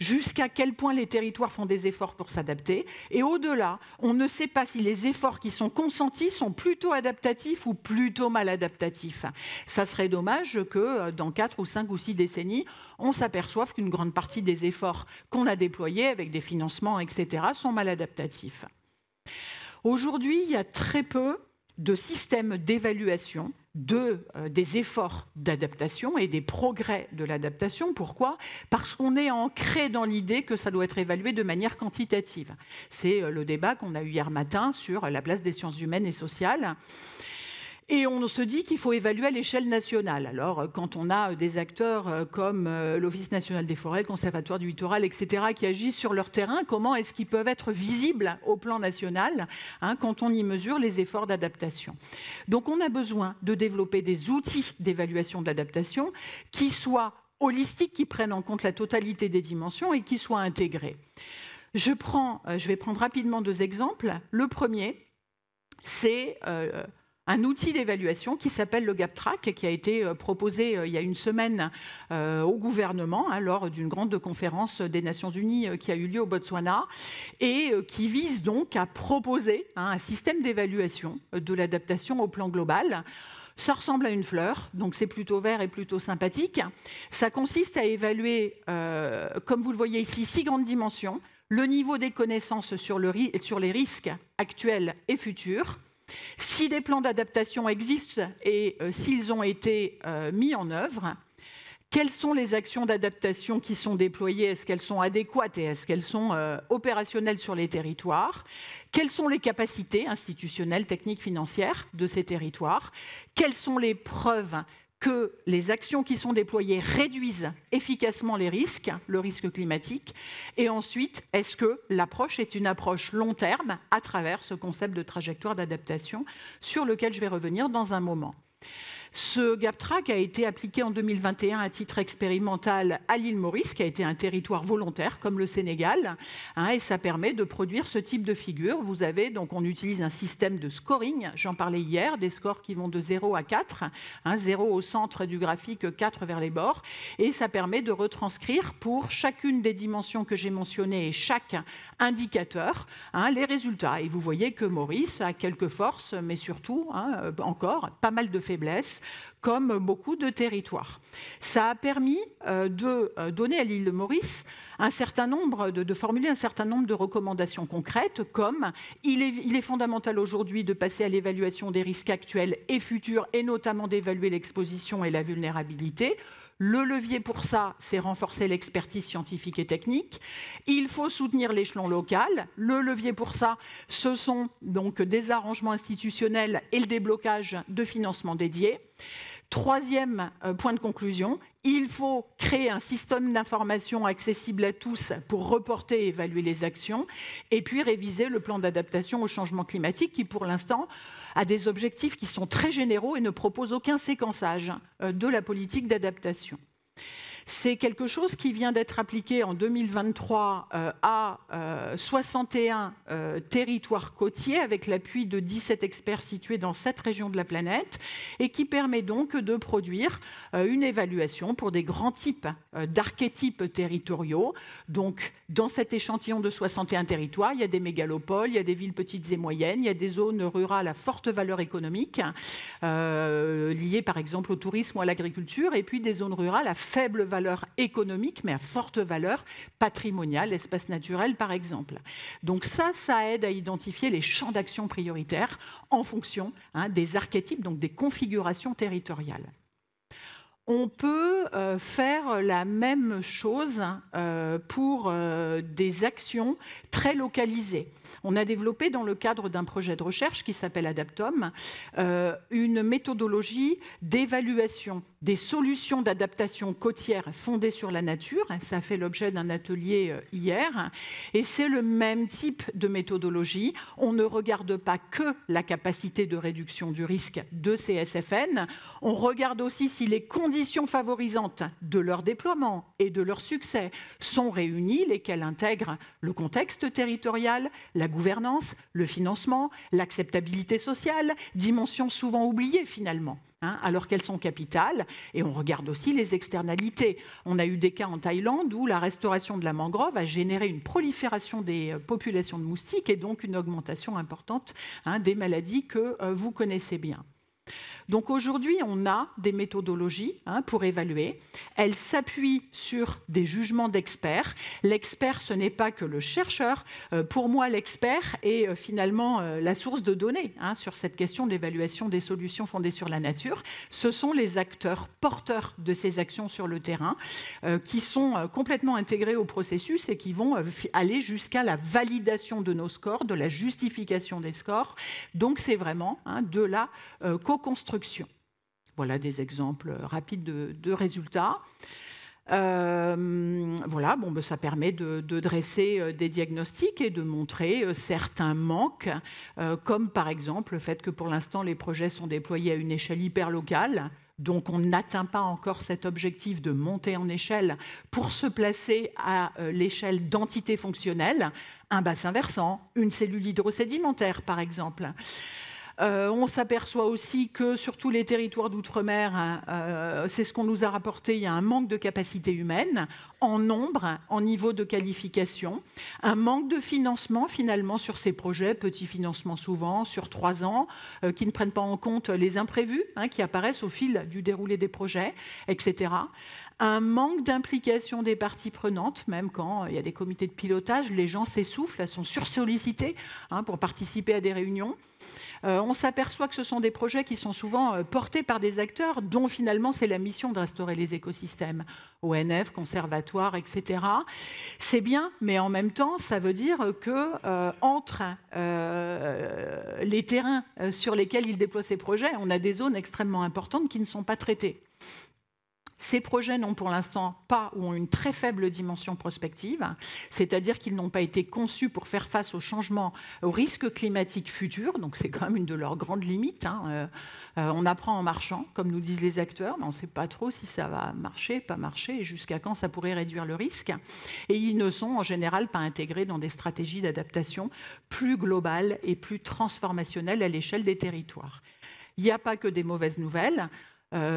jusqu'à quel point les territoires font des efforts pour s'adapter. Et au-delà, on ne sait pas si les efforts qui sont consentis sont plutôt adaptatifs ou plutôt mal adaptatifs. Ça serait dommage que dans 4 ou 5 ou 6 décennies, on s'aperçoive qu'une grande partie des efforts qu'on a déployés avec des financements, etc., sont mal adaptatifs. Aujourd'hui, il y a très peu de systèmes d'évaluation des efforts d'adaptation et des progrès de l'adaptation. Pourquoi ? Parce qu'on est ancré dans l'idée que ça doit être évalué de manière quantitative. C'est le débat qu'on a eu hier matin sur la place des sciences humaines et sociales. Et on se dit qu'il faut évaluer à l'échelle nationale. Alors, quand on a des acteurs comme l'Office national des forêts, le Conservatoire du littoral, etc., qui agissent sur leur terrain, comment est-ce qu'ils peuvent être visibles au plan national quand on y mesure les efforts d'adaptation? Donc, on a besoin de développer des outils d'évaluation de l'adaptation qui soient holistiques, qui prennent en compte la totalité des dimensions et qui soient intégrés. Je vais prendre rapidement 2 exemples. Le premier, c'est un outil d'évaluation qui s'appelle le GapTrack, qui a été proposé il y a une semaine au gouvernement lors d'une grande conférence des Nations Unies qui a eu lieu au Botswana et qui vise donc à proposer un système d'évaluation de l'adaptation au plan global. Ça ressemble à une fleur, donc c'est plutôt vert et plutôt sympathique. Ça consiste à évaluer, comme vous le voyez ici, 6 grandes dimensions. Le niveau des connaissances sur les risques actuels et futurs, si des plans d'adaptation existent et s'ils ont été mis en œuvre, quelles sont les actions d'adaptation qui sont déployées? Est-ce qu'elles sont adéquates et est-ce qu'elles sont opérationnelles sur les territoires? Quelles sont les capacités institutionnelles, techniques, financières de ces territoires? Quelles sont les preuves que les actions qui sont déployées réduisent efficacement les risques, le risque climatique? Et ensuite, est-ce que l'approche est une approche long terme à travers ce concept de trajectoire d'adaptation sur lequel je vais revenir dans un moment? Ce GapTrack a été appliqué en 2021 à titre expérimental à l'île Maurice, qui a été un territoire volontaire comme le Sénégal, et ça permet de produire ce type de figure. Vous avez donc, on utilise un système de scoring, j'en parlais hier, des scores qui vont de 0 à 4, 0 au centre du graphique, 4 vers les bords, et ça permet de retranscrire pour chacune des dimensions que j'ai mentionnées et chaque indicateur les résultats. Et vous voyez que Maurice a quelques forces, mais surtout encore pas mal de faiblesses, comme beaucoup de territoires. Ça a permis de donner à l'île de Maurice de formuler un certain nombre de recommandations concrètes, comme il est fondamental aujourd'hui de passer à l'évaluation des risques actuels et futurs, et notamment d'évaluer l'exposition et la vulnérabilité. Le levier pour ça, c'est renforcer l'expertise scientifique et technique. Il faut soutenir l'échelon local. Le levier pour ça, ce sont donc des arrangements institutionnels et le déblocage de financements dédiés. Troisième point de conclusion, il faut créer un système d'information accessible à tous pour reporter et évaluer les actions, et puis réviser le plan d'adaptation au changement climatique qui, pour l'instant, a des objectifs qui sont très généraux et ne propose aucun séquençage de la politique d'adaptation. C'est quelque chose qui vient d'être appliqué en 2023 à 61 territoires côtiers avec l'appui de 17 experts situés dans 7 régions de la planète et qui permet donc de produire une évaluation pour des grands types d'archétypes territoriaux. Donc, dans cet échantillon de 61 territoires, il y a des mégalopoles, il y a des villes petites et moyennes, il y a des zones rurales à forte valeur économique, liées par exemple au tourisme ou à l'agriculture, et puis des zones rurales à faible valeur économique, mais à forte valeur patrimoniale, espace naturel par exemple. Donc ça aide à identifier les champs d'action prioritaires en fonction des archétypes, donc des configurations territoriales. On peut faire la même chose pour des actions très localisées. On a développé dans le cadre d'un projet de recherche qui s'appelle Adaptom une méthodologie d'évaluation des solutions d'adaptation côtière fondées sur la nature. Ça a fait l'objet d'un atelier hier. Et c'est le même type de méthodologie. On ne regarde pas que la capacité de réduction du risque de ces SFN. On regarde aussi si les conditions conditions favorisantes de leur déploiement et de leur succès sont réunies, lesquelles intègrent le contexte territorial, la gouvernance, le financement, l'acceptabilité sociale, dimensions souvent oubliées finalement, alors qu'elles sont capitales. Et on regarde aussi les externalités. On a eu des cas en Thaïlande où la restauration de la mangrove a généré une prolifération des populations de moustiques et donc une augmentation importante des maladies que vous connaissez bien. Donc aujourd'hui, on a des méthodologies pour évaluer. Elles s'appuient sur des jugements d'experts. L'expert, ce n'est pas que le chercheur. Pour moi, l'expert est finalement la source de données sur cette question d'évaluation des solutions fondées sur la nature. Ce sont les acteurs porteurs de ces actions sur le terrain qui sont complètement intégrés au processus et qui vont aller jusqu'à la validation de nos scores, de la justification des scores. Donc c'est vraiment de la co-construction. Voilà des exemples rapides de résultats. Ça permet de dresser des diagnostics et de montrer certains manques, comme par exemple le fait que pour l'instant les projets sont déployés à une échelle hyper locale. Donc on n'atteint pas encore cet objectif de monter en échelle pour se placer à l'échelle d'entités fonctionnelles, un bassin versant, une cellule hydrosédimentaire par exemple. On s'aperçoit aussi que sur tous les territoires d'outre-mer, c'est ce qu'on nous a rapporté, il y a un manque de capacité humaine, en nombre, en niveau de qualification, un manque de financement finalement sur ces projets, petits financements souvent, sur 3 ans, qui ne prennent pas en compte les imprévus qui apparaissent au fil du déroulé des projets, etc. Un manque d'implication des parties prenantes, même quand il y a des comités de pilotage, les gens s'essoufflent, sont sursollicités pour participer à des réunions. On s'aperçoit que ce sont des projets qui sont souvent portés par des acteurs dont finalement c'est la mission de restaurer les écosystèmes. ONF, conservatoires, etc. C'est bien, mais en même temps, ça veut dire que entre les terrains sur lesquels ils déploient ces projets, on a des zones extrêmement importantes qui ne sont pas traitées. Ces projets n'ont pour l'instant pas ou ont une très faible dimension prospective, c'est-à-dire qu'ils n'ont pas été conçus pour faire face aux changements, aux risques climatiques futurs, donc c'est quand même une de leurs grandes limites. On apprend en marchant, comme nous disent les acteurs, mais on ne sait pas trop si ça va marcher, pas marcher, et jusqu'à quand ça pourrait réduire le risque. Et ils ne sont en général pas intégrés dans des stratégies d'adaptation plus globales et plus transformationnelles à l'échelle des territoires. Il n'y a pas que des mauvaises nouvelles.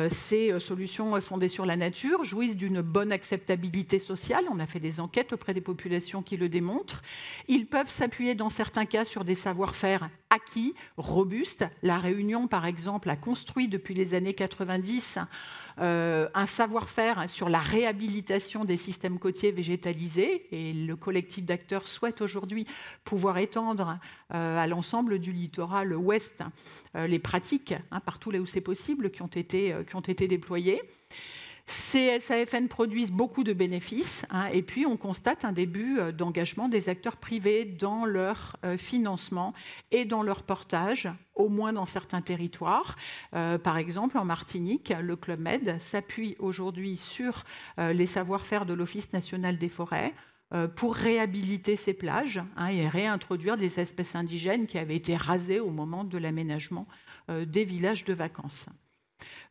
Ces solutions fondées sur la nature jouissent d'une bonne acceptabilité sociale. On a fait des enquêtes auprès des populations qui le démontrent. Ils peuvent s'appuyer dans certains cas sur des savoir-faire acquis, robustes. La Réunion, par exemple, a construit depuis les années 90 un savoir-faire sur la réhabilitation des systèmes côtiers végétalisés. Et le collectif d'acteurs souhaite aujourd'hui pouvoir étendre à l'ensemble du littoral ouest les pratiques, partout là où c'est possible, qui ont été déployées. Ces SAFN produisent beaucoup de bénéfices et puis on constate un début d'engagement des acteurs privés dans leur financement et dans leur portage, au moins dans certains territoires. Par exemple, en Martinique, le Club Med s'appuie aujourd'hui sur les savoir-faire de l'Office national des forêts pour réhabiliter ces plages et réintroduire des espèces indigènes qui avaient été rasées au moment de l'aménagement des villages de vacances.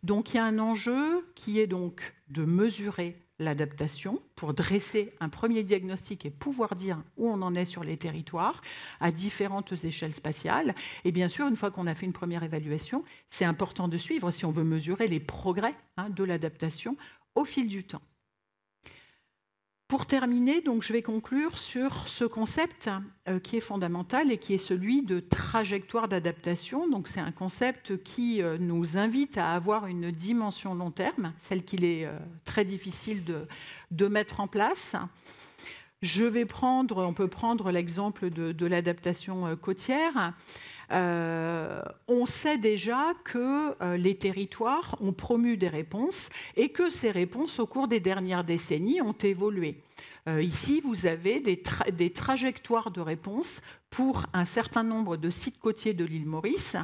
Donc il y a un enjeu qui est donc de mesurer l'adaptation pour dresser un premier diagnostic et pouvoir dire où on en est sur les territoires à différentes échelles spatiales. Et bien sûr, une fois qu'on a fait une première évaluation, c'est important de suivre si on veut mesurer les progrès de l'adaptation au fil du temps. Pour terminer, donc, je vais conclure sur ce concept qui est fondamental et qui est celui de trajectoire d'adaptation. Donc, c'est un concept qui nous invite à avoir une dimension long terme, celle qu'il est très difficile de mettre en place. On peut prendre l'exemple de l'adaptation côtière. On sait déjà que les territoires ont promu des réponses et que ces réponses, au cours des dernières décennies, ont évolué. Ici, vous avez des trajectoires de réponse pour un certain nombre de sites côtiers de l'île Maurice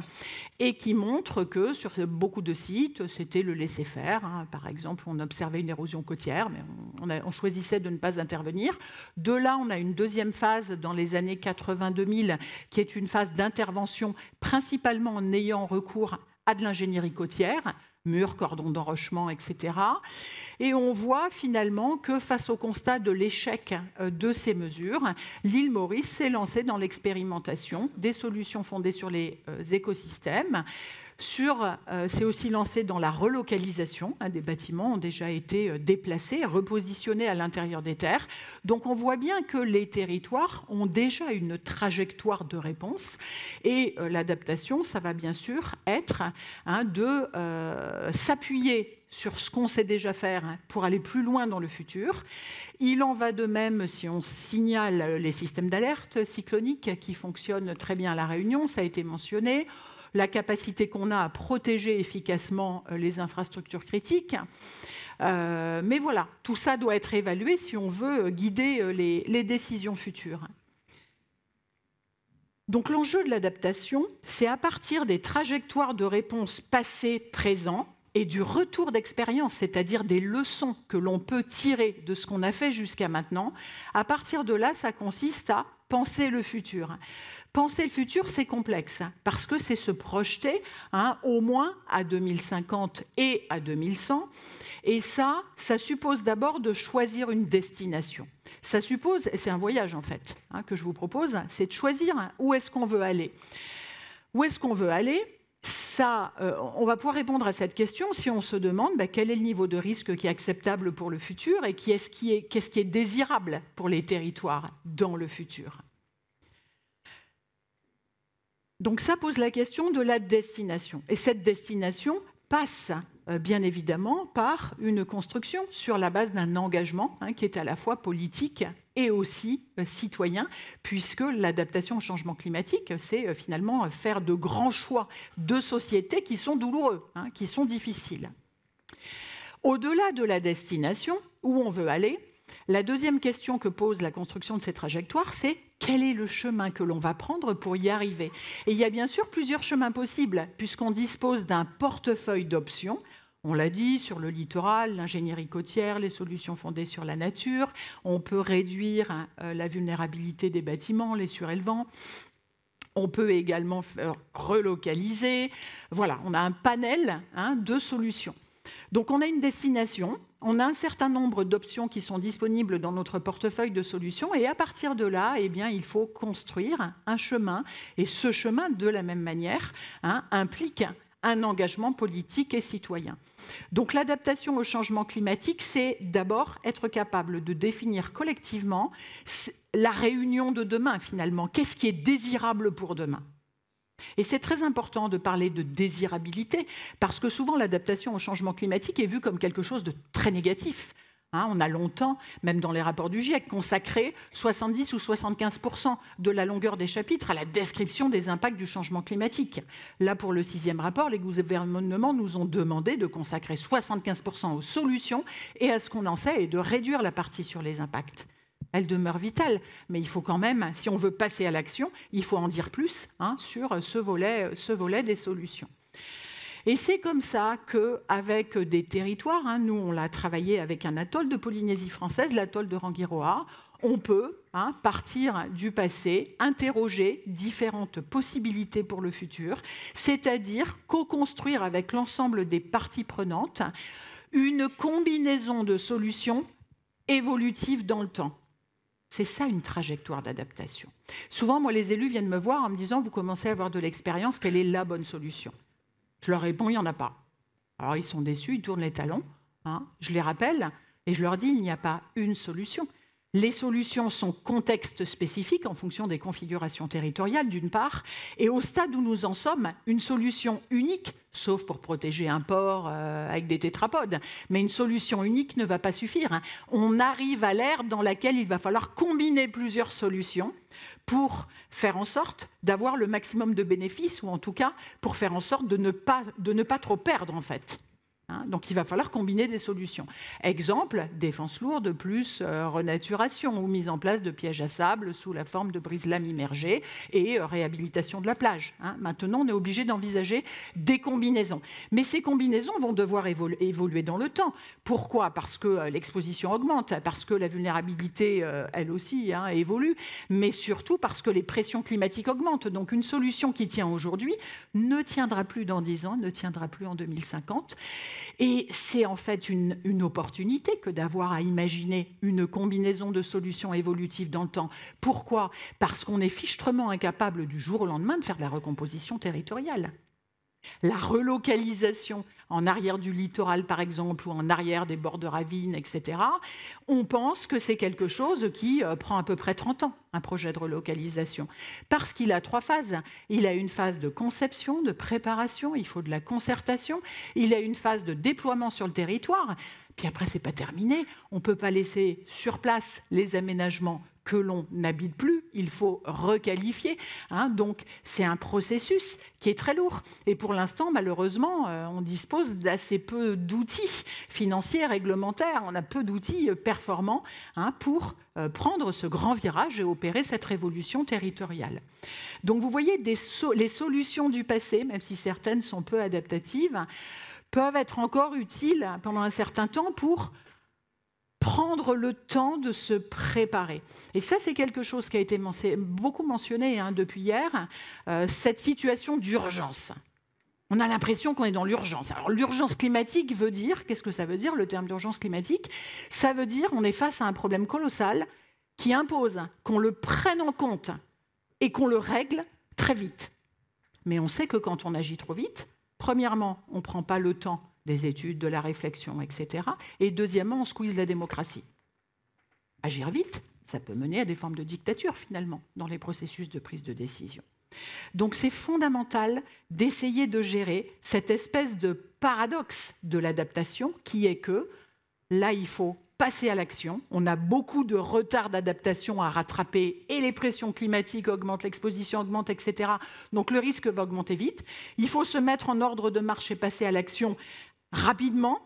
et qui montrent que sur beaucoup de sites, c'était le laisser-faire. Par exemple, on observait une érosion côtière, mais on choisissait de ne pas intervenir. De là, on a une deuxième phase dans les années 80-2000 qui est une phase d'intervention, principalement en ayant recours à de l'ingénierie côtière, murs, cordons d'enrochement, etc. Et on voit finalement que face au constat de l'échec de ces mesures, l'île Maurice s'est lancée dans l'expérimentation des solutions fondées sur les écosystèmes. C'est aussi lancé dans la relocalisation. Des bâtiments ont déjà été déplacés, repositionnés à l'intérieur des terres. Donc on voit bien que les territoires ont déjà une trajectoire de réponse. Et l'adaptation, ça va bien sûr être de s'appuyer sur ce qu'on sait déjà faire pour aller plus loin dans le futur. Il en va de même si on signale les systèmes d'alerte cyclonique qui fonctionnent très bien à La Réunion, ça a été mentionné, la capacité qu'on a à protéger efficacement les infrastructures critiques. Mais voilà, tout ça doit être évalué si on veut guider les décisions futures. Donc l'enjeu de l'adaptation, c'est à partir des trajectoires de réponse passées, présentes, et du retour d'expérience, c'est-à-dire des leçons que l'on peut tirer de ce qu'on a fait jusqu'à maintenant. À partir de là, ça consiste à penser le futur. Penser le futur, c'est complexe, parce que c'est se projeter au moins à 2050 et à 2100. Et ça suppose d'abord de choisir une destination. Ça suppose, et c'est un voyage en fait que je vous propose, c'est de choisir où est-ce qu'on veut aller. Où est-ce qu'on veut aller ? Ça, on va pouvoir répondre à cette question si on se demande quel est le niveau de risque qui est acceptable pour le futur et qu'est-ce qui est désirable pour les territoires dans le futur. Donc ça pose la question de la destination. Et cette destination passe bien évidemment par une construction sur la base d'un engagement qui est à la fois politique et aussi citoyen, puisque l'adaptation au changement climatique, c'est finalement faire de grands choix de société qui sont douloureux, qui sont difficiles. Au-delà de la destination, où on veut aller, la deuxième question que pose la construction de ces trajectoires, c'est quel est le chemin que l'on va prendre pour y arriver ? Et il y a bien sûr plusieurs chemins possibles, puisqu'on dispose d'un portefeuille d'options. On l'a dit, sur le littoral, l'ingénierie côtière, les solutions fondées sur la nature. On peut réduire la vulnérabilité des bâtiments, les surélevants. On peut également relocaliser. Voilà, on a un panel de solutions. Donc on a une destination, on a un certain nombre d'options qui sont disponibles dans notre portefeuille de solutions et à partir de là, il faut construire un chemin. Et ce chemin, de la même manière, implique un engagement politique et citoyen. Donc l'adaptation au changement climatique, c'est d'abord être capable de définir collectivement la réunion de demain finalement. Qu'est-ce qui est désirable pour demain ? Et c'est très important de parler de désirabilité, parce que souvent l'adaptation au changement climatique est vue comme quelque chose de très négatif. On a longtemps, même dans les rapports du GIEC, consacré 70 ou 75% de la longueur des chapitres à la description des impacts du changement climatique. Là, pour le 6e rapport, les gouvernements nous ont demandé de consacrer 75% aux solutions et à ce qu'on en sait et de réduire la partie sur les impacts. Elle demeure vitale, mais il faut quand même, si on veut passer à l'action, il faut en dire plus sur ce volet des solutions. Et c'est comme ça qu'avec des territoires, nous on l'a travaillé avec un atoll de Polynésie française, l'atoll de Rangiroa, on peut partir du passé, interroger différentes possibilités pour le futur, c'est-à-dire co-construire avec l'ensemble des parties prenantes une combinaison de solutions évolutives dans le temps. C'est ça une trajectoire d'adaptation. Souvent, moi, les élus viennent me voir en me disant « Vous commencez à avoir de l'expérience, quelle est la bonne solution ?» Je leur réponds « Il n'y en a pas ». Alors, ils sont déçus, ils tournent les talons. Je les rappelle et je leur dis « Il n'y a pas une solution ». Les solutions sont contexte spécifique en fonction des configurations territoriales, d'une part, et au stade où nous en sommes, une solution unique, sauf pour protéger un port avec des tétrapodes, mais une solution unique ne va pas suffire. On arrive à l'ère dans laquelle il va falloir combiner plusieurs solutions pour faire en sorte d'avoir le maximum de bénéfices, ou en tout cas pour faire en sorte de ne pas trop perdre, en fait. Donc il va falloir combiner des solutions. Exemple, défense lourde plus renaturation ou mise en place de pièges à sable sous la forme de brise-lames immergées et réhabilitation de la plage. Maintenant, on est obligé d'envisager des combinaisons. Mais ces combinaisons vont devoir évoluer dans le temps. Pourquoi ? Parce que l'exposition augmente, parce que la vulnérabilité, elle aussi, évolue, mais surtout parce que les pressions climatiques augmentent. Donc une solution qui tient aujourd'hui ne tiendra plus dans 10 ans, ne tiendra plus en 2050. Et c'est en fait une opportunité que d'avoir à imaginer une combinaison de solutions évolutives dans le temps. Pourquoi ? Parce qu'on est fichtrement incapable du jour au lendemain de faire de la recomposition territoriale. La relocalisation en arrière du littoral, par exemple, ou en arrière des bords de ravines, etc., on pense que c'est quelque chose qui prend à peu près 30 ans, un projet de relocalisation. Parce qu'il a 3 phases. Il a une phase de conception, de préparation, il faut de la concertation. Il a une phase de déploiement sur le territoire. Puis après, ce n'est pas terminé. On ne peut pas laisser sur place les aménagements que l'on n'habite plus, il faut requalifier. Donc, c'est un processus qui est très lourd. Et pour l'instant, malheureusement, on dispose d'assez peu d'outils financiers, réglementaires. On a peu d'outils performants pour prendre ce grand virage et opérer cette révolution territoriale. Donc, vous voyez, les solutions du passé, même si certaines sont peu adaptatives, peuvent être encore utiles pendant un certain temps pour prendre le temps de se préparer. Et ça, c'est quelque chose qui a été beaucoup mentionné depuis hier, cette situation d'urgence. On a l'impression qu'on est dans l'urgence. Alors, l'urgence climatique veut dire, qu'est-ce que ça veut dire, le terme d'urgence climatique ? Ça veut dire qu'on est face à un problème colossal qui impose qu'on le prenne en compte et qu'on le règle très vite. Mais on sait que quand on agit trop vite, premièrement, on ne prend pas le temps des études, de la réflexion, etc. Et deuxièmement, on squeeze la démocratie. Agir vite, ça peut mener à des formes de dictature, finalement, dans les processus de prise de décision. Donc c'est fondamental d'essayer de gérer cette espèce de paradoxe de l'adaptation qui est que, là, il faut passer à l'action. On a beaucoup de retard d'adaptation à rattraper et les pressions climatiques augmentent, l'exposition augmente, etc. Donc le risque va augmenter vite. Il faut se mettre en ordre de marche et passer à l'action rapidement,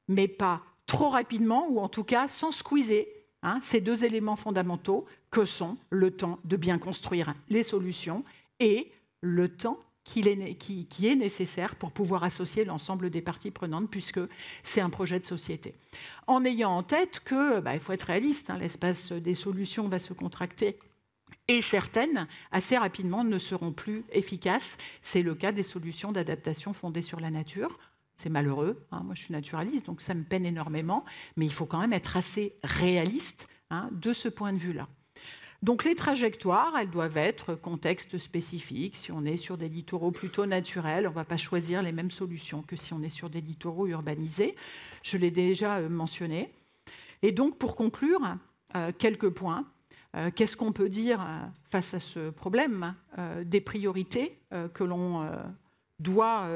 mais pas trop rapidement, ou en tout cas sans squeezer ces 2 éléments fondamentaux que sont le temps de bien construire les solutions et le temps qui est nécessaire pour pouvoir associer l'ensemble des parties prenantes, puisque c'est un projet de société. En ayant en tête qu'il faut être réaliste, l'espace des solutions va se contracter et certaines, assez rapidement, ne seront plus efficaces. C'est le cas des solutions d'adaptation fondées sur la nature. C'est malheureux, moi je suis naturaliste, donc ça me peine énormément, mais il faut quand même être assez réaliste de ce point de vue-là. Donc les trajectoires, elles doivent être contexte spécifique. Si on est sur des littoraux plutôt naturels, on ne va pas choisir les mêmes solutions que si on est sur des littoraux urbanisés. Je l'ai déjà mentionné. Et donc pour conclure, quelques points. Qu'est-ce qu'on peut dire face à ce problème des priorités que l'on doit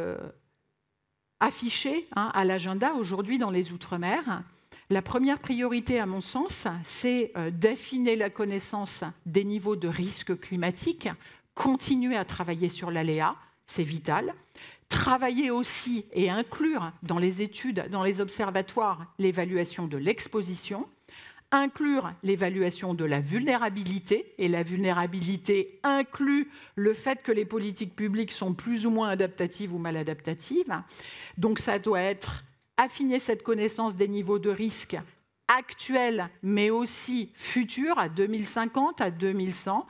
afficher à l'agenda aujourd'hui dans les Outre-mer. La première priorité, à mon sens, c'est d'affiner la connaissance des niveaux de risque climatique, continuer à travailler sur l'aléa, c'est vital. Travailler aussi et inclure dans les études, dans les observatoires, l'évaluation de l'exposition, inclure l'évaluation de la vulnérabilité, et la vulnérabilité inclut le fait que les politiques publiques sont plus ou moins adaptatives ou mal adaptatives. Donc ça doit être affiner cette connaissance des niveaux de risque actuels, mais aussi futurs, à 2050, à 2100,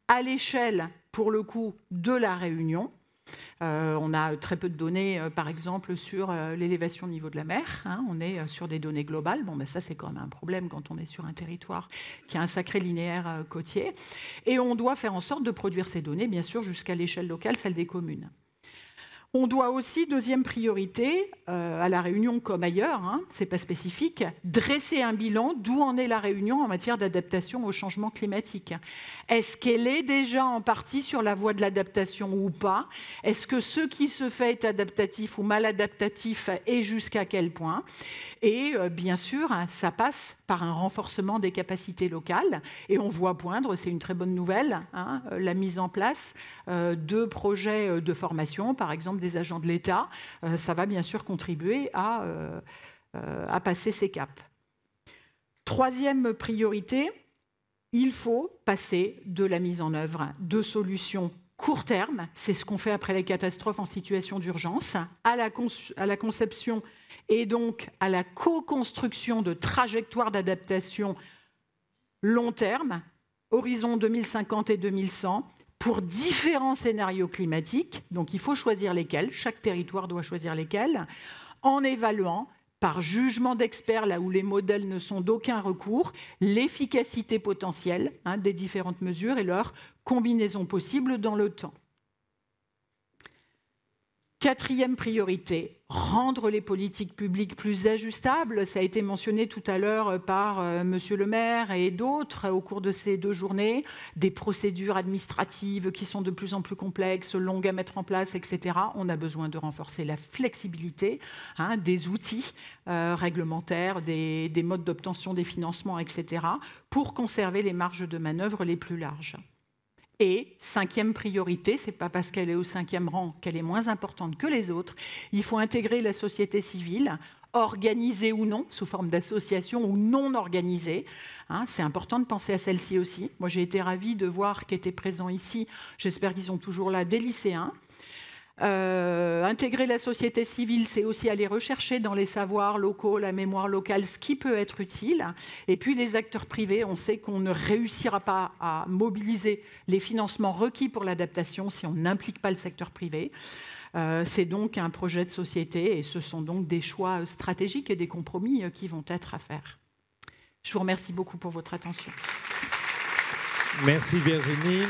à l'échelle, pour le coup, de la Réunion. On a très peu de données, par exemple, sur l'élévation au niveau de la mer. On est sur des données globales. Ça, c'est quand même un problème quand on est sur un territoire qui a un sacré linéaire côtier. Et on doit faire en sorte de produire ces données, bien sûr, jusqu'à l'échelle locale, celle des communes. On doit aussi, deuxième priorité, à La Réunion comme ailleurs, c'est pas spécifique, dresser un bilan d'où en est La Réunion en matière d'adaptation au changement climatique. Est-ce qu'elle est déjà en partie sur la voie de l'adaptation ou pas ? Est-ce que ce qui se fait est adaptatif ou mal adaptatif et jusqu'à quel point ? Et bien sûr, ça passe par un renforcement des capacités locales. Et on voit poindre, c'est une très bonne nouvelle, la mise en place de projets de formation, par exemple l'ensemble des agents de l'État, ça va bien sûr contribuer à passer ces caps. Troisième priorité, il faut passer de la mise en œuvre de solutions court terme, c'est ce qu'on fait après les catastrophes en situation d'urgence, à la conception et donc à la co-construction de trajectoires d'adaptation long terme, horizon 2050 et 2100, pour différents scénarios climatiques. Donc il faut choisir lesquels, chaque territoire doit choisir lesquels, en évaluant par jugement d'experts, là où les modèles ne sont d'aucun recours, l'efficacité potentielle des différentes mesures et leur combinaison possible dans le temps. Quatrième priorité, rendre les politiques publiques plus ajustables. Ça a été mentionné tout à l'heure par Monsieur le maire et d'autres au cours de ces 2 journées. Des procédures administratives qui sont de plus en plus complexes, longues à mettre en place, etc. On a besoin de renforcer la flexibilité des outils réglementaires, des modes d'obtention des financements, etc. pour conserver les marges de manœuvre les plus larges. Et 5e priorité, ce n'est pas parce qu'elle est au 5e rang qu'elle est moins importante que les autres, il faut intégrer la société civile, organisée ou non, sous forme d'association ou non organisée. C'est important de penser à celle-ci aussi. Moi, j'ai été ravie de voir qu'étaient présents ici, j'espère qu'ils sont toujours là, des lycéens. Intégrer la société civile, c'est aussi aller rechercher dans les savoirs locaux, la mémoire locale, ce qui peut être utile. Et puis les acteurs privés, on sait qu'on ne réussira pas à mobiliser les financements requis pour l'adaptation si on n'implique pas le secteur privé. C'est donc un projet de société et ce sont donc des choix stratégiques et des compromis qui vont être à faire. Je vous remercie beaucoup pour votre attention. Merci Virginie.